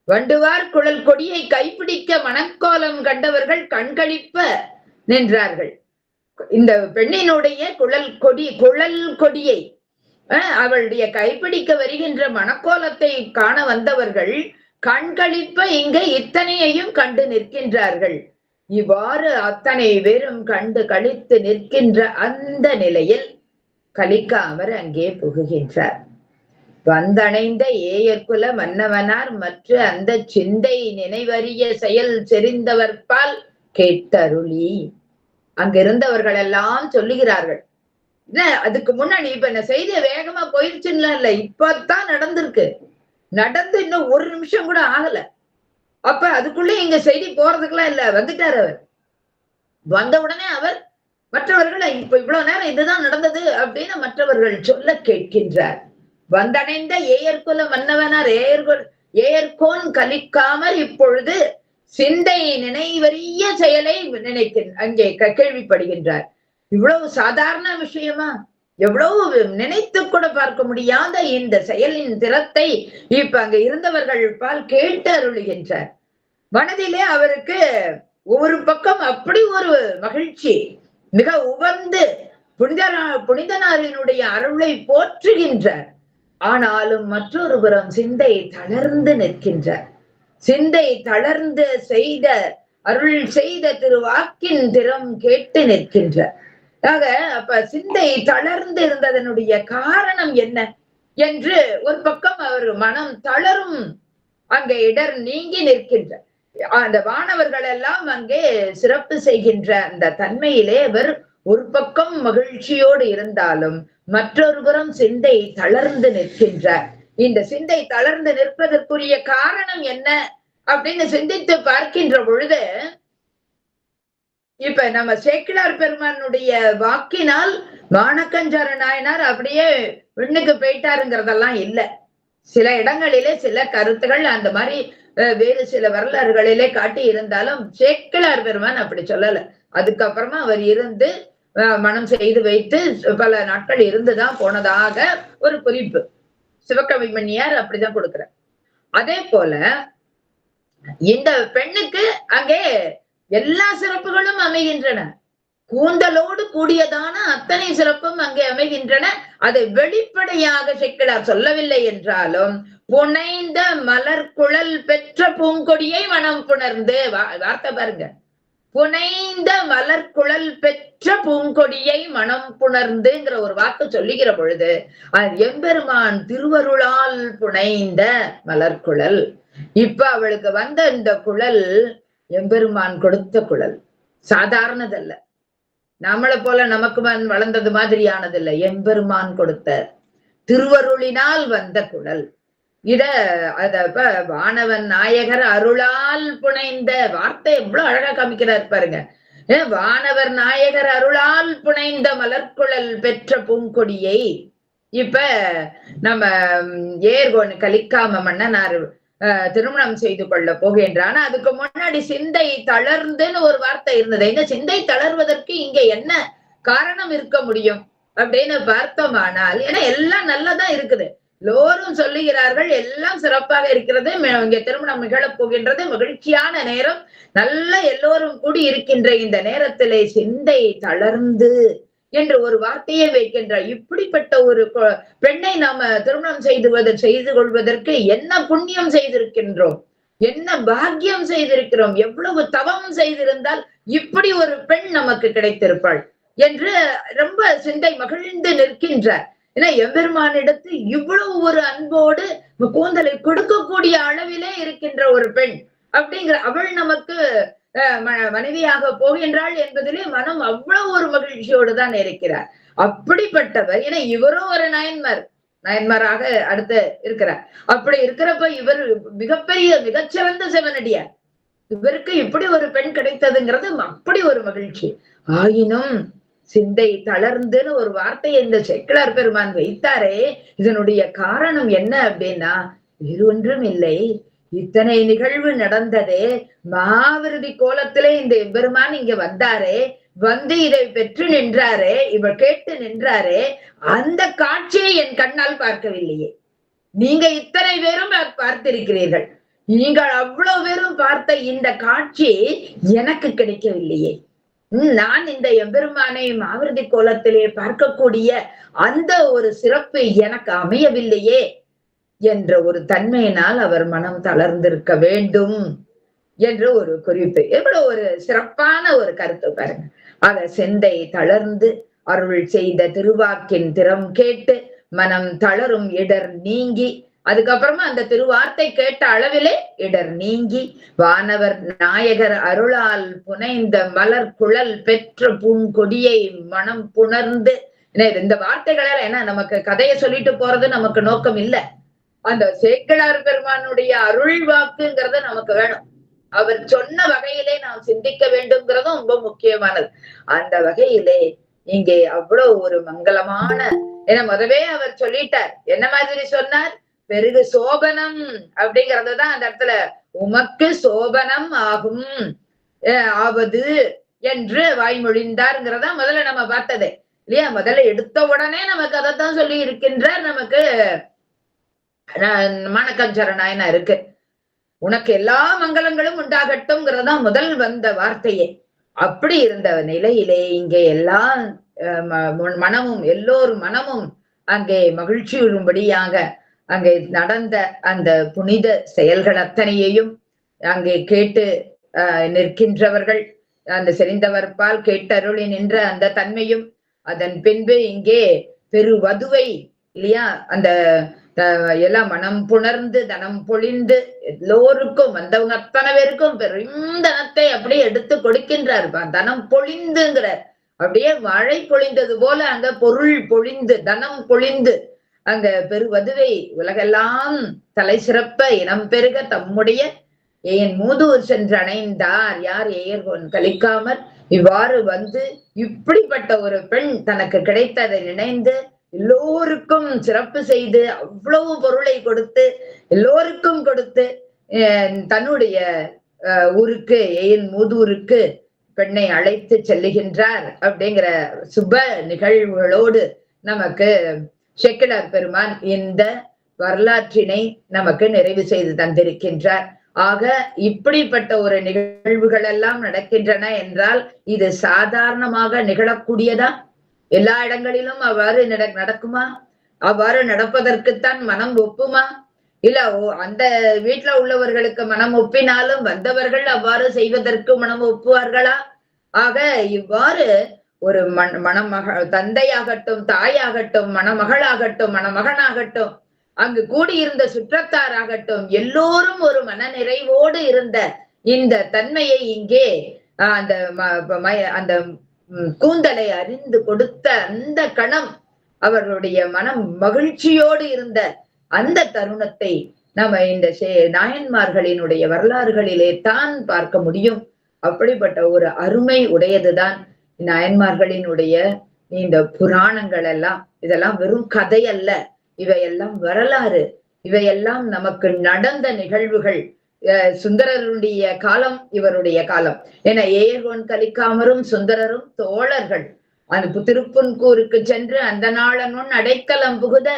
A: வண்டுவார் குழல் கொடியை கைப்பிடிக்க மணக்கோலம் கண்டவர்கள் கண்களிப்ப நின்றார்கள். இந்த பெண்ணினுடைய குழல் கொடியை அவளுடைய கைப்பிடிக்க வருகின்ற மணக்கோலத்தை காண வந்தவர்கள் கண்களிப்ப இங்க இத்தனையையும் கண்டு நிற்கின்றார்கள். இவ்வாறு அத்தனை பேரும் கண்டு கழித்து நிற்கின்ற அந்த நிலையில் கலிக்காமர் அங்கே புகுகின்றார். வந்தணைந்த ஏயர்குல மன்னவனார் மற்ற அந்த சிந்தை நினைவறிய செயல் செறிந்தவர்பால் கேட்டருளி. அங்க இருந்தவர்கள் எல்லாம் சொல்லுகிறார்கள். அதுக்கு முன்னாடி இப்ப இந்த செய்தி வேகமா போயிருச்சுன்னு இல்ல, இப்பதான் நடந்திருக்கு. நடந்து இன்னும் ஒரு நிமிஷம் கூட ஆகல. அப்ப அதுக்குள்ள இங்க செய்தி போறதுக்கெல்லாம் இல்ல, வந்துட்டார் அவர். வந்த உடனே அவர் மற்றவர்கள் இப்ப இவ்வளவு நேரம் இதுதான் நடந்தது அப்படின்னு மற்றவர்கள் சொல்ல கேட்கின்றார். வந்தடைந்த ஏயர்குல மன்னவனார் ஏயர்கோன் கலிக்காமல் இப்பொழுது சிந்தை நினைவறிய செயலை அங்கே கேள்விப்படுகின்றார். இவ்வளவு சாதாரண விஷயமா? எவ்வளவு நினைத்து கூட பார்க்க முடியாத இந்த செயலின் திறத்தை இப்ப அங்க இருந்தவர்கள் பால் கேட்டு அருளுகின்றார். மனதிலே அவருக்கு ஒரு பக்கம் அப்படி ஒரு மகிழ்ச்சி, மிக உவந்து புனிதனாரினுடைய அருளை போற்றுகின்றார். ஆனாலும் மற்றொரு புறம் சிந்தை தளர்ந்து நிற்கின்றார். சிந்தை தளர்ந்து செய்த அருள் செய்த திருவாக்கின் திறம் கேட்டு நிற்கின்றார். ஆக அப்ப சிந்தை தளர்ந்து இருந்ததனுடைய காரணம் என்ன என்று ஒரு பக்கம் அவர் மனம் தளரும் அங்கே இடர் நீங்கி நிற்கின்ற அந்த வானவர்கள் எல்லாம் அங்கே சிறப்பு செய்கின்ற அந்த தன்மையிலே அவர் ஒரு பக்கம் மகிழ்ச்சியோடு இருந்தாலும் மற்றொரு புறம் சிந்தை தளர்ந்து நிற்கின்றார். இந்த சிந்தை தளர்ந்து நிற்பதற்குரிய காரணம் என்ன அப்படின்னு சிந்தித்து பார்க்கின்ற பொழுது, இப்ப நம்ம சேக்கிழார் பெருமானுடைய வாக்கினால் வானக்கஞ்சார நாயனார் அப்படியே விண்ணுக்கு போயிட்டாருங்கிறதெல்லாம் இல்ல. சில இடங்களிலே சில கருத்துகள் அந்த மாதிரி வேறு சில வரலாறுகளிலே காட்டி இருந்தாலும் சேக்கிழார் பெருமான் அப்படி சொல்லல. அதுக்கப்புறமா அவர் இருந்து மனம் செய்து வைத்து பல நாட்கள் இருந்துதான் போனதாக ஒரு குறிப்பு சிவகவிமணியார் அப்படிதான் கொடுக்கிறார். அதே போல இந்த பெண்ணுக்கு அங்கே எல்லா சிறப்புகளும் அமைகின்றன. கூந்தலோடு கூடியதான அத்தனை சிறப்பும் அங்கே அமைகின்றன. அதை வெளிப்படையாக சேக்கிழார் சொல்லவில்லை என்றாலும் புனைந்த மலர் குழல் பெற்ற பூங்கொடியை மனம் புணர்ந்து, வார்த்தை பாருங்க, புனைந்த மலர் குழல் பெற்ற பூங்கொடியை மனம் புணர்ந்துங்கிற ஒரு வாக்கு சொல்லுகிற பொழுது அது எம்பெருமான் திருவருளால் புனைந்த மலர்குழல். இப்ப அவளுக்கு வந்த இந்த குழல் எம்பெருமான் கொடுத்த குழல், சாதாரணதல்ல. நம்மளை போல நமக்கு வளர்ந்தது மாதிரியானதில்லை. எம்பெருமான் கொடுத்த திருவருளினால் வந்த குழல். அதப்ப வானவன் நாயகர் அருளால் புனைந்த வார்த்தை எவ்வளவு அழகா காமிக்கிறார் பாருங்க. வானவர் நாயகர் அருளால் புனைந்த மலர்குழல் பெற்ற பூங்கொடியை இப்ப நம்ம ஏர்கோன் கலிக்காம மன்னனார் திருமணம் செய்து கொள்ள போகின்றான். அதுக்கு முன்னாடி சிந்தை தளர்ந்துன்னு ஒரு வார்த்தை இருந்தது. இந்த சிந்தை தளர்வதற்கு இங்க என்ன காரணம் இருக்க முடியும் அப்படின்னு பார்த்தோமானால், ஏன்னா எல்லாம் நல்லதான் இருக்குது, எல்லோரும் சொல்லுகிறார்கள், எல்லாம் சிறப்பாக இருக்கிறது, இங்க திருமணம் நிகழப் போகின்றது, மகிழ்ச்சியான நேரம், நல்ல எல்லோரும் கூடி இருக்கின்ற இந்த நேரத்திலே சிந்தை தளர்ந்து என்று ஒரு வார்த்தையை வைக்கின்றார். இப்படிப்பட்ட ஒரு பெண்ணை நாம திருமணம் செய்து கொள்வதற்கு என்ன புண்ணியம் செய்திருக்கின்றோம், என்ன பாக்கியம் செய்திருக்கிறோம், எவ்வளவு தவம் செய்திருந்தால் இப்படி ஒரு பெண் நமக்கு கிடைத்திருப்பாள் என்று ரொம்ப சிந்தை மகிழ்ந்து நிற்கின்றார். ஏன்னா எம்பெருமானிடத்து இவ்வளவு ஒரு அன்போடு கூந்தலை கொடுக்கக்கூடிய அளவிலே இருக்கின்ற ஒரு பெண் அப்படிங்கிற அவள் நமக்கு மனைவியாக போகின்றாள் என்பதிலே மனம் அவ்வளவு ஒரு மகிழ்ச்சியோடு தான் இருக்கிறார். அப்படிப்பட்டவர், ஏன்னா இவரும் ஒரு நாயன்மாராக அடுத்து இருக்கிறார். அப்படி இருக்கிறப்ப இவர் மிகப்பெரிய மிகச்சிறந்த சிவனடியார். இவருக்கு இப்படி ஒரு பெண் கிடைத்ததுங்கிறது அப்படி ஒரு மகிழ்ச்சி. ஆயினும் சிந்தை தளர்ந்துன்னு ஒரு வார்த்தையை இந்த சேக்கிழார் பெருமான் வைத்தாரே, இதனுடைய காரணம் என்ன அப்படின்னா வேறு ஒன்றும் இல்லை. இத்தனை நிகழ்வு நடந்ததே, மாவிருதி கோலத்திலே இந்த எம்பெருமான் இங்க வந்தாரே, வந்து இதை பெற்று நின்றாரே, இவர் கேட்டு நின்றாரே, அந்த காட்சியை என் கண்ணால் பார்க்கவில்லையே. நீங்க இத்தனை பேரும் பார்த்திருக்கிறீர்கள், நீங்கள் அவ்வளவு பேரும் பார்த்த இந்த காட்சி எனக்கு கிடைக்கவில்லையே. நான் இந்த எம்பெருமானை மாவிருதி கோலத்திலே பார்க்கக்கூடிய அந்த ஒரு சிறப்பு எனக்கு அமையவில்லையே என்ற ஒரு தன்மையினால் அவர் மனம் தளர்ந்திருக்க வேண்டும் என்று ஒரு குறிப்பு. எவ்வளவு ஒரு சிறப்பான ஒரு கருத்து பாருங்க. ஆக சிந்தை தளர்ந்து அருள் செய்த திருவாக்கின் திறம் கேட்டு மனம் தளரும் இடர் நீங்கி, அதுக்கப்புறமா அந்த திருவார்த்தை கேட்ட அளவிலே இடர் நீங்கி, வானவர் நாயகர் அருளால் புனைந்த மலர் குழல் பெற்ற பூங்கொடியை மனம் புணர்ந்து. இந்த வார்த்தைகளால ஏன்னா நமக்கு கதையை சொல்லிட்டு போறது நமக்கு நோக்கம் இல்ல. அந்த சேக்கிழார் பெருமானுடைய அருள் வாக்குங்கிறது நமக்கு வேணும். அவர் சொன்ன வகையிலே நாம் சிந்திக்க வேண்டும்ங்கிறதும் ரொம்ப முக்கியமானது. அந்த வகையிலே இங்கே அவ்வளவு ஒரு மங்களமான, ஏன்னா முதவே அவர் சொல்லிட்டார். என்ன மாதிரி சொன்னார்? பெருகு சோபனம் அப்படிங்கறதுதான் அந்த இடத்துல, உமக்கு சோபனம் ஆகும் ஆவது என்று வாய்மொழிந்தார்ங்கிறதா முதல்ல நம்ம பார்த்தது இல்லையா? முதல்ல எடுத்த உடனே நமக்கு அதைத்தான் சொல்லி இருக்கின்றார். நமக்கு மாணக்கஞ்சர நாயனா இருக்கு, உனக்கு எல்லா மங்களங்களும் உண்டாகட்டும்ங்கிறதா முதல் வந்த வார்த்தையே. அப்படி இருந்த நிலையிலே இங்கே எல்லா மனமும் எல்லோர் மனமும் அங்கே மகிழ்ச்சியுறும்படியாக அங்கே நடந்த அந்த புனித செயல்கள் அத்தனையையும் அங்கே கேட்டு நிற்கின்றவர்கள், அந்த செறிந்தவர்பால் கேட்டருளி நின்ற அந்த தன்மையும், அதன் பின்பு இங்கே பெருவதுவை இல்லையா, அந்த எல்லாம் மனம் புணர்ந்து தனம் பொழிந்து எல்லோருக்கும் வந்தவங்க அத்தனை பேருக்கும் பெருந்தனத்தை அப்படியே எடுத்து கொடுக்கின்றார். தனம் பொழிந்துங்கிற அப்படியே மழை பொழிந்தது போல அங்க பொருள் பொழிந்து தனம் பொழிந்து அங்க பெருவதுவை உலகெல்லாம் தலை சிறப்ப இனம் பெருக தம்முடைய ஏன் மூதூர் சென்று அணைந்தார் யார் ஏர்கொன் கலிக்காமற் இவ்வாறு வந்து இப்படிப்பட்ட ஒரு பெண் தனக்கு கிடைத்ததை நினைந்து எல்லோருக்கும் சிறப்பு செய்து அவ்வளவு பொருளை கொடுத்து எல்லோருக்கும் கொடுத்து தன்னுடைய ஊருக்கு ஏன் மூதூருக்கு பெண்ணை அழைத்து செல்லுகின்றார். அப்படிங்கிற சுப நிகழ்வுகளோடு நமக்கு சேக்கிழார் பெருமான் இந்த வரலாற்றினை நமக்கு நிறைவு செய்து தந்திருக்கின்றார். ஆக இப்படிப்பட்ட ஒரு நிகழ்வுகள் எல்லாம் நடக்கின்றன என்றால் இது சாதாரணமாக நிகழக்கூடியதா? எல்லா இடங்களிலும் அவ்வாறு நடக்குமா? அவ்வாறு நடப்பதற்குத்தான் மனம் ஒப்புமா? இல்ல அந்த வீட்டுல உள்ளவர்களுக்கு மனம் ஒப்பினாலும் வந்தவர்கள் அவ்வாறு செய்வதற்கு மனம் ஒப்புவார்களா? ஆக இவ்வாறு ஒரு தந்தையாகட்டும் தாயாகட்டும் மணமகளாகட்டும் மணமகனாகட்டும் அங்கு கூடியிருந்த சுற்றத்தாராகட்டும் எல்லோரும் ஒரு மன நிறைவோடு இருந்த இந்த தன்மையை இங்கே அந்த கூந்தலை அறிந்து கொடுத்த அந்த கணம் அவர்களுடைய மனம் மகிழ்ச்சியோடு இருந்த அந்த தருணத்தை நம்ம இந்த நாயன்மார்களினுடைய வரலாறுகளிலே தான் பார்க்க முடியும். அப்படிப்பட்ட ஒரு அருமை உடையதுதான் நாயன்மார்களினுடைய இந்த புராணங்கள் எல்லாம். இதெல்லாம் வெறும் கதை அல்ல, இவையெல்லாம் வரலாறு, இவையெல்லாம் நமக்கு நடந்த நிகழ்வுகள். சுந்தரருடைய காலம் இவருடைய காலம். ஏன்னா ஏர்கொன் கலிக்காமரும் சுந்தரரும் தோழர்கள். அந்த திருப்புன்கூருக்கு சென்று அந்த நாளனுன் அடைக்கலம் புகுத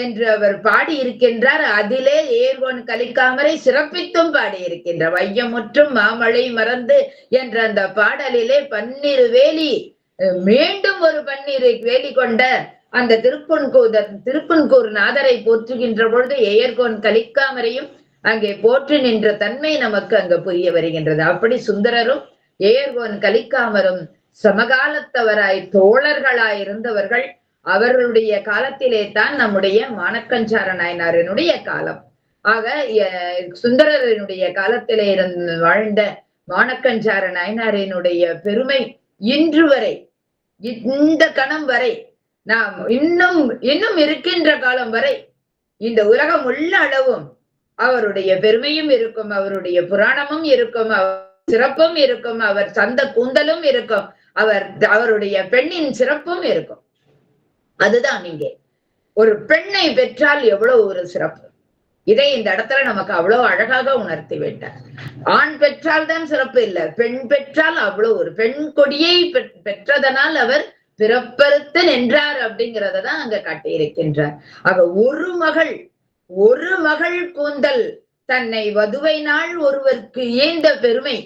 A: என்று அவர் பாடி இருக்கின்றார். அதிலே ஏர்கொன் கலிக்காமரை சிறப்பித்தும் பாடி இருக்கின்றார். வையமுற்றும் மாமழை மறந்து என்ற அந்த பாடலிலே பன்னிரு வேலி, மீண்டும் ஒரு பன்னிரு வேலி கொண்ட அந்த திருப்புன்கூர் நாதரை போற்றுகின்ற பொழுது ஏர்கொன் கலிக்காமரையும் அங்கே போற்றி நின்ற தன்மை நமக்கு அங்க புரிய வருகின்றது. அப்படி சுந்தரரும் ஏர்கொன் கலிக்காமரும் சமகாலத்தவராய் தோழர்களாய் இருந்தவர்கள். அவர்களுடைய காலத்திலே தான் நம்முடைய மாணக்கஞ்சார நாயனாரினுடைய காலம். ஆக சுந்தரரினுடைய காலத்திலே வாழ்ந்த மாணக்கஞ்சார நாயனாரினுடைய பெருமை இன்று வரை, இந்த கணம் வரை, நாம் இன்னும் இருக்கின்ற காலம் வரை இந்த உலகம் உள்ள அளவும் அவருடைய பெருமையும் இருக்கும், அவருடைய புராணமும் இருக்கும், சிறப்பும் இருக்கும், அவர் சந்த கூந்தலும் இருக்கும், அவருடைய பெண்ணின் சிறப்பும் இருக்கும். அதுதான் இங்கே ஒரு பெண்ணை பெற்றால் எவ்வளவு ஒரு சிறப்பு. இதை இந்த இடத்துல நமக்கு அவ்வளவு அழகாக உணர்த்தி விட்டார். ஆண் பெற்றால் தான் சிறப்பு இல்ல, பெண் பெற்றால் அவ்வளவு ஒரு பெண் கொடியை பெற்றதனால் அவர் பிறப்பறுத்து நின்றார் அப்படிங்கிறதான் அங்க காட்டியிருக்கின்றார். ஆக ஒரு மகள் கூந்தல் தன்னை வதுவை நாள் ஒருவருக்கு ஏந்த பெருமை.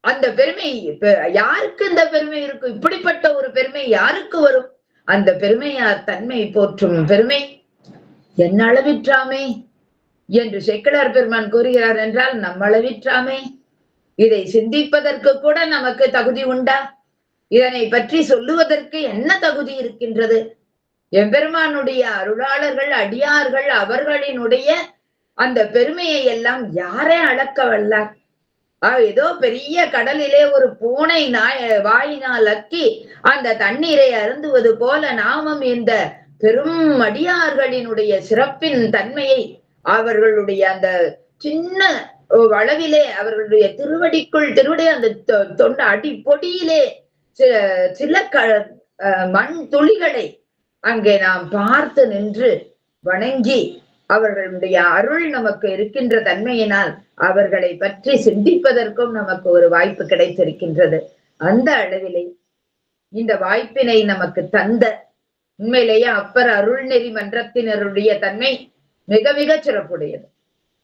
A: அந்த பெருமை யாருக்கு இந்த பெருமை இருக்கும்? இப்படிப்பட்ட ஒரு பெருமை யாருக்கு வரும்? அந்த பெருமையார் தன்மை போற்றும் பெருமை என்ன அளவிற்றாமே என்று சேக்கிழார் பெருமான் கூறுகிறார் என்றால் நம்மளவிற்றாமே. இதை சிந்திப்பதற்கு கூட நமக்கு தகுதி உண்டா? இதனை பற்றி சொல்லுவதற்கு என்ன தகுதி இருக்கின்றது? எம்பெருமானுடைய அருளாளர்கள் அடியார்கள் அவர்களினுடைய அந்த பெருமையை எல்லாம் யாரே அளக்க வல்லார்? ஏதோ பெரிய கடலிலே ஒரு பூனை வாயினால் அக்கி அந்த தண்ணீரை அருந்துவது போல நாமும் இந்த பெரும் அடியார்களினுடைய சிறப்பின் தன்மையை அவர்களுடைய அந்த சின்ன அளவிலே அவர்களுடைய திருவடி அந்த தொண்ட அடி பொடியிலே சில மண் துளிகளை அங்கே நாம் பார்த்து நின்று வணங்கி அவர்களுடைய அருள் நமக்கு இருக்கின்ற தன்மையினால் அவர்களை பற்றி சிந்திப்பதற்கும் நமக்கு ஒரு வாய்ப்பு கிடைத்திருக்கின்றது. அந்த அளவிலே இந்த வாய்ப்பினை நமக்கு தந்த உண்மையிலேயே அப்பர் அருள்நெறி மன்றத்தினருடைய தன்மை மிக மிக சிறப்புடையது.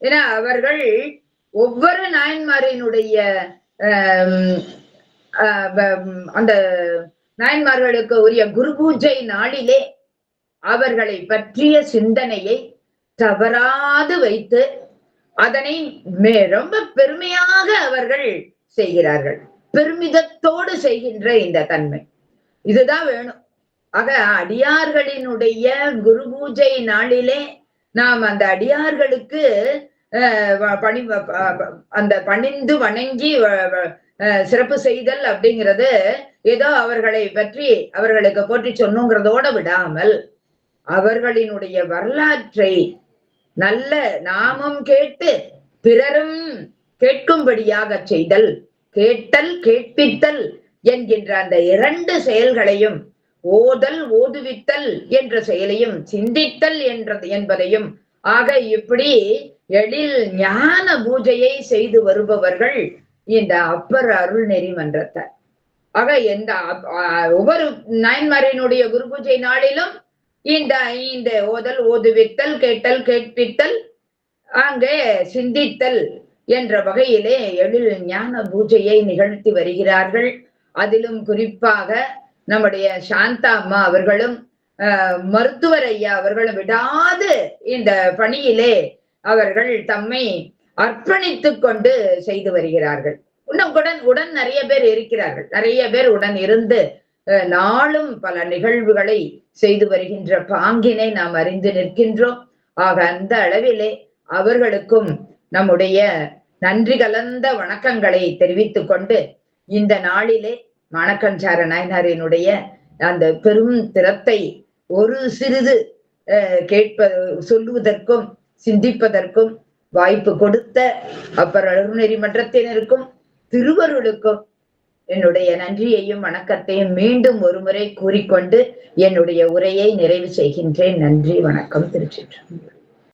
A: ஏன்னா அவர்கள் ஒவ்வொரு நாயன்மாரினுடைய அந்த நாயன்மார்களுக்கு உரிய குரு பூஜை நாளிலே அவர்களை பற்றிய சிந்தனையை தவறாது வைத்து அதனை ரொம்ப பெருமையாக அவர்கள் செய்கிறார்கள். பெருமிதத்தோடு செய்கின்ற இந்த தன்மை இதுதான் வேணும். ஆக அடியார்களினுடைய குரு பூஜை நாளிலே நாம் அந்த அடியார்களுக்கு அந்த பணிந்து வணங்கி சிறப்பு செய்தல் அப்படிங்கிறது ஏதோ அவர்களை பற்றி அவர்களுக்கு போற்றி சொன்னுங்கிறதோட விடாமல் அவர்களினுடைய வரலாற்றை நல்ல நாமம் கேட்டு பிறரும் கேட்கும்படியாக செய்தல், கேட்டல் கேட்பித்தல் என்கின்ற அந்த இரண்டு செயல்களையும், ஓதல் ஓதுவித்தல் என்ற செயலையும் சிந்தித்தல் என்பதையும் ஆக இப்படி எழில் ஞான பூஜையை செய்து வருபவர்கள் இந்த அப்பர் அருள்நெறி மன்றத்தார். ஆக இந்த ஒவ்வொரு நாயன்மாரினுடைய குரு பூஜை நாளிலும் இந்த ஓதல் ஓதுவித்தல் கேட்டல் கேட்பித்தல் அங்கே சிந்தித்தல் என்ற வகையிலே எழில் ஞான பூஜையை நிகழ்த்தி வருகிறார்கள். அதிலும் குறிப்பாக நம்முடைய சாந்தா அம்மா அவர்களும் மருத்துவர் ஐயா அவர்களும் விடாது இந்த பணியிலே அவர்கள் தம்மை அர்ப்பணித்துக் கொண்டு செய்து வருகிறார்கள். உடன் நிறைய பேர் இருக்கிறார்கள். நிறைய பேர் உடன் இருந்து நாளும் பல நிகழ்வுகளை செய்து வருகின்ற பாங்கினை நாம் அறிந்து நிற்கின்றோம். ஆக அந்த அளவிலே அவர்களுக்கும் நம்முடைய நன்றி கலந்த வணக்கங்களை தெரிவித்துக் கொண்டு இந்த நாளிலே மாணக்கஞ்சார நாயனாரினுடைய அந்த பெரும் திறத்தை ஒரு சிறிது சொல்லுவதற்கும் சிந்திப்பதற்கும் வாய்ப்பு கொடுத்த அப்பர் அருள்நெறி மன்றத்தினருக்கும் திருவருளுக்கும் என்னுடைய நன்றியையும் வணக்கத்தையும் மீண்டும் ஒருமுறை கூறிக்கொண்டு என்னுடைய உரையை நிறைவு செய்கின்றேன். நன்றி, வணக்கம். திருச்சிற்றம்பலம்.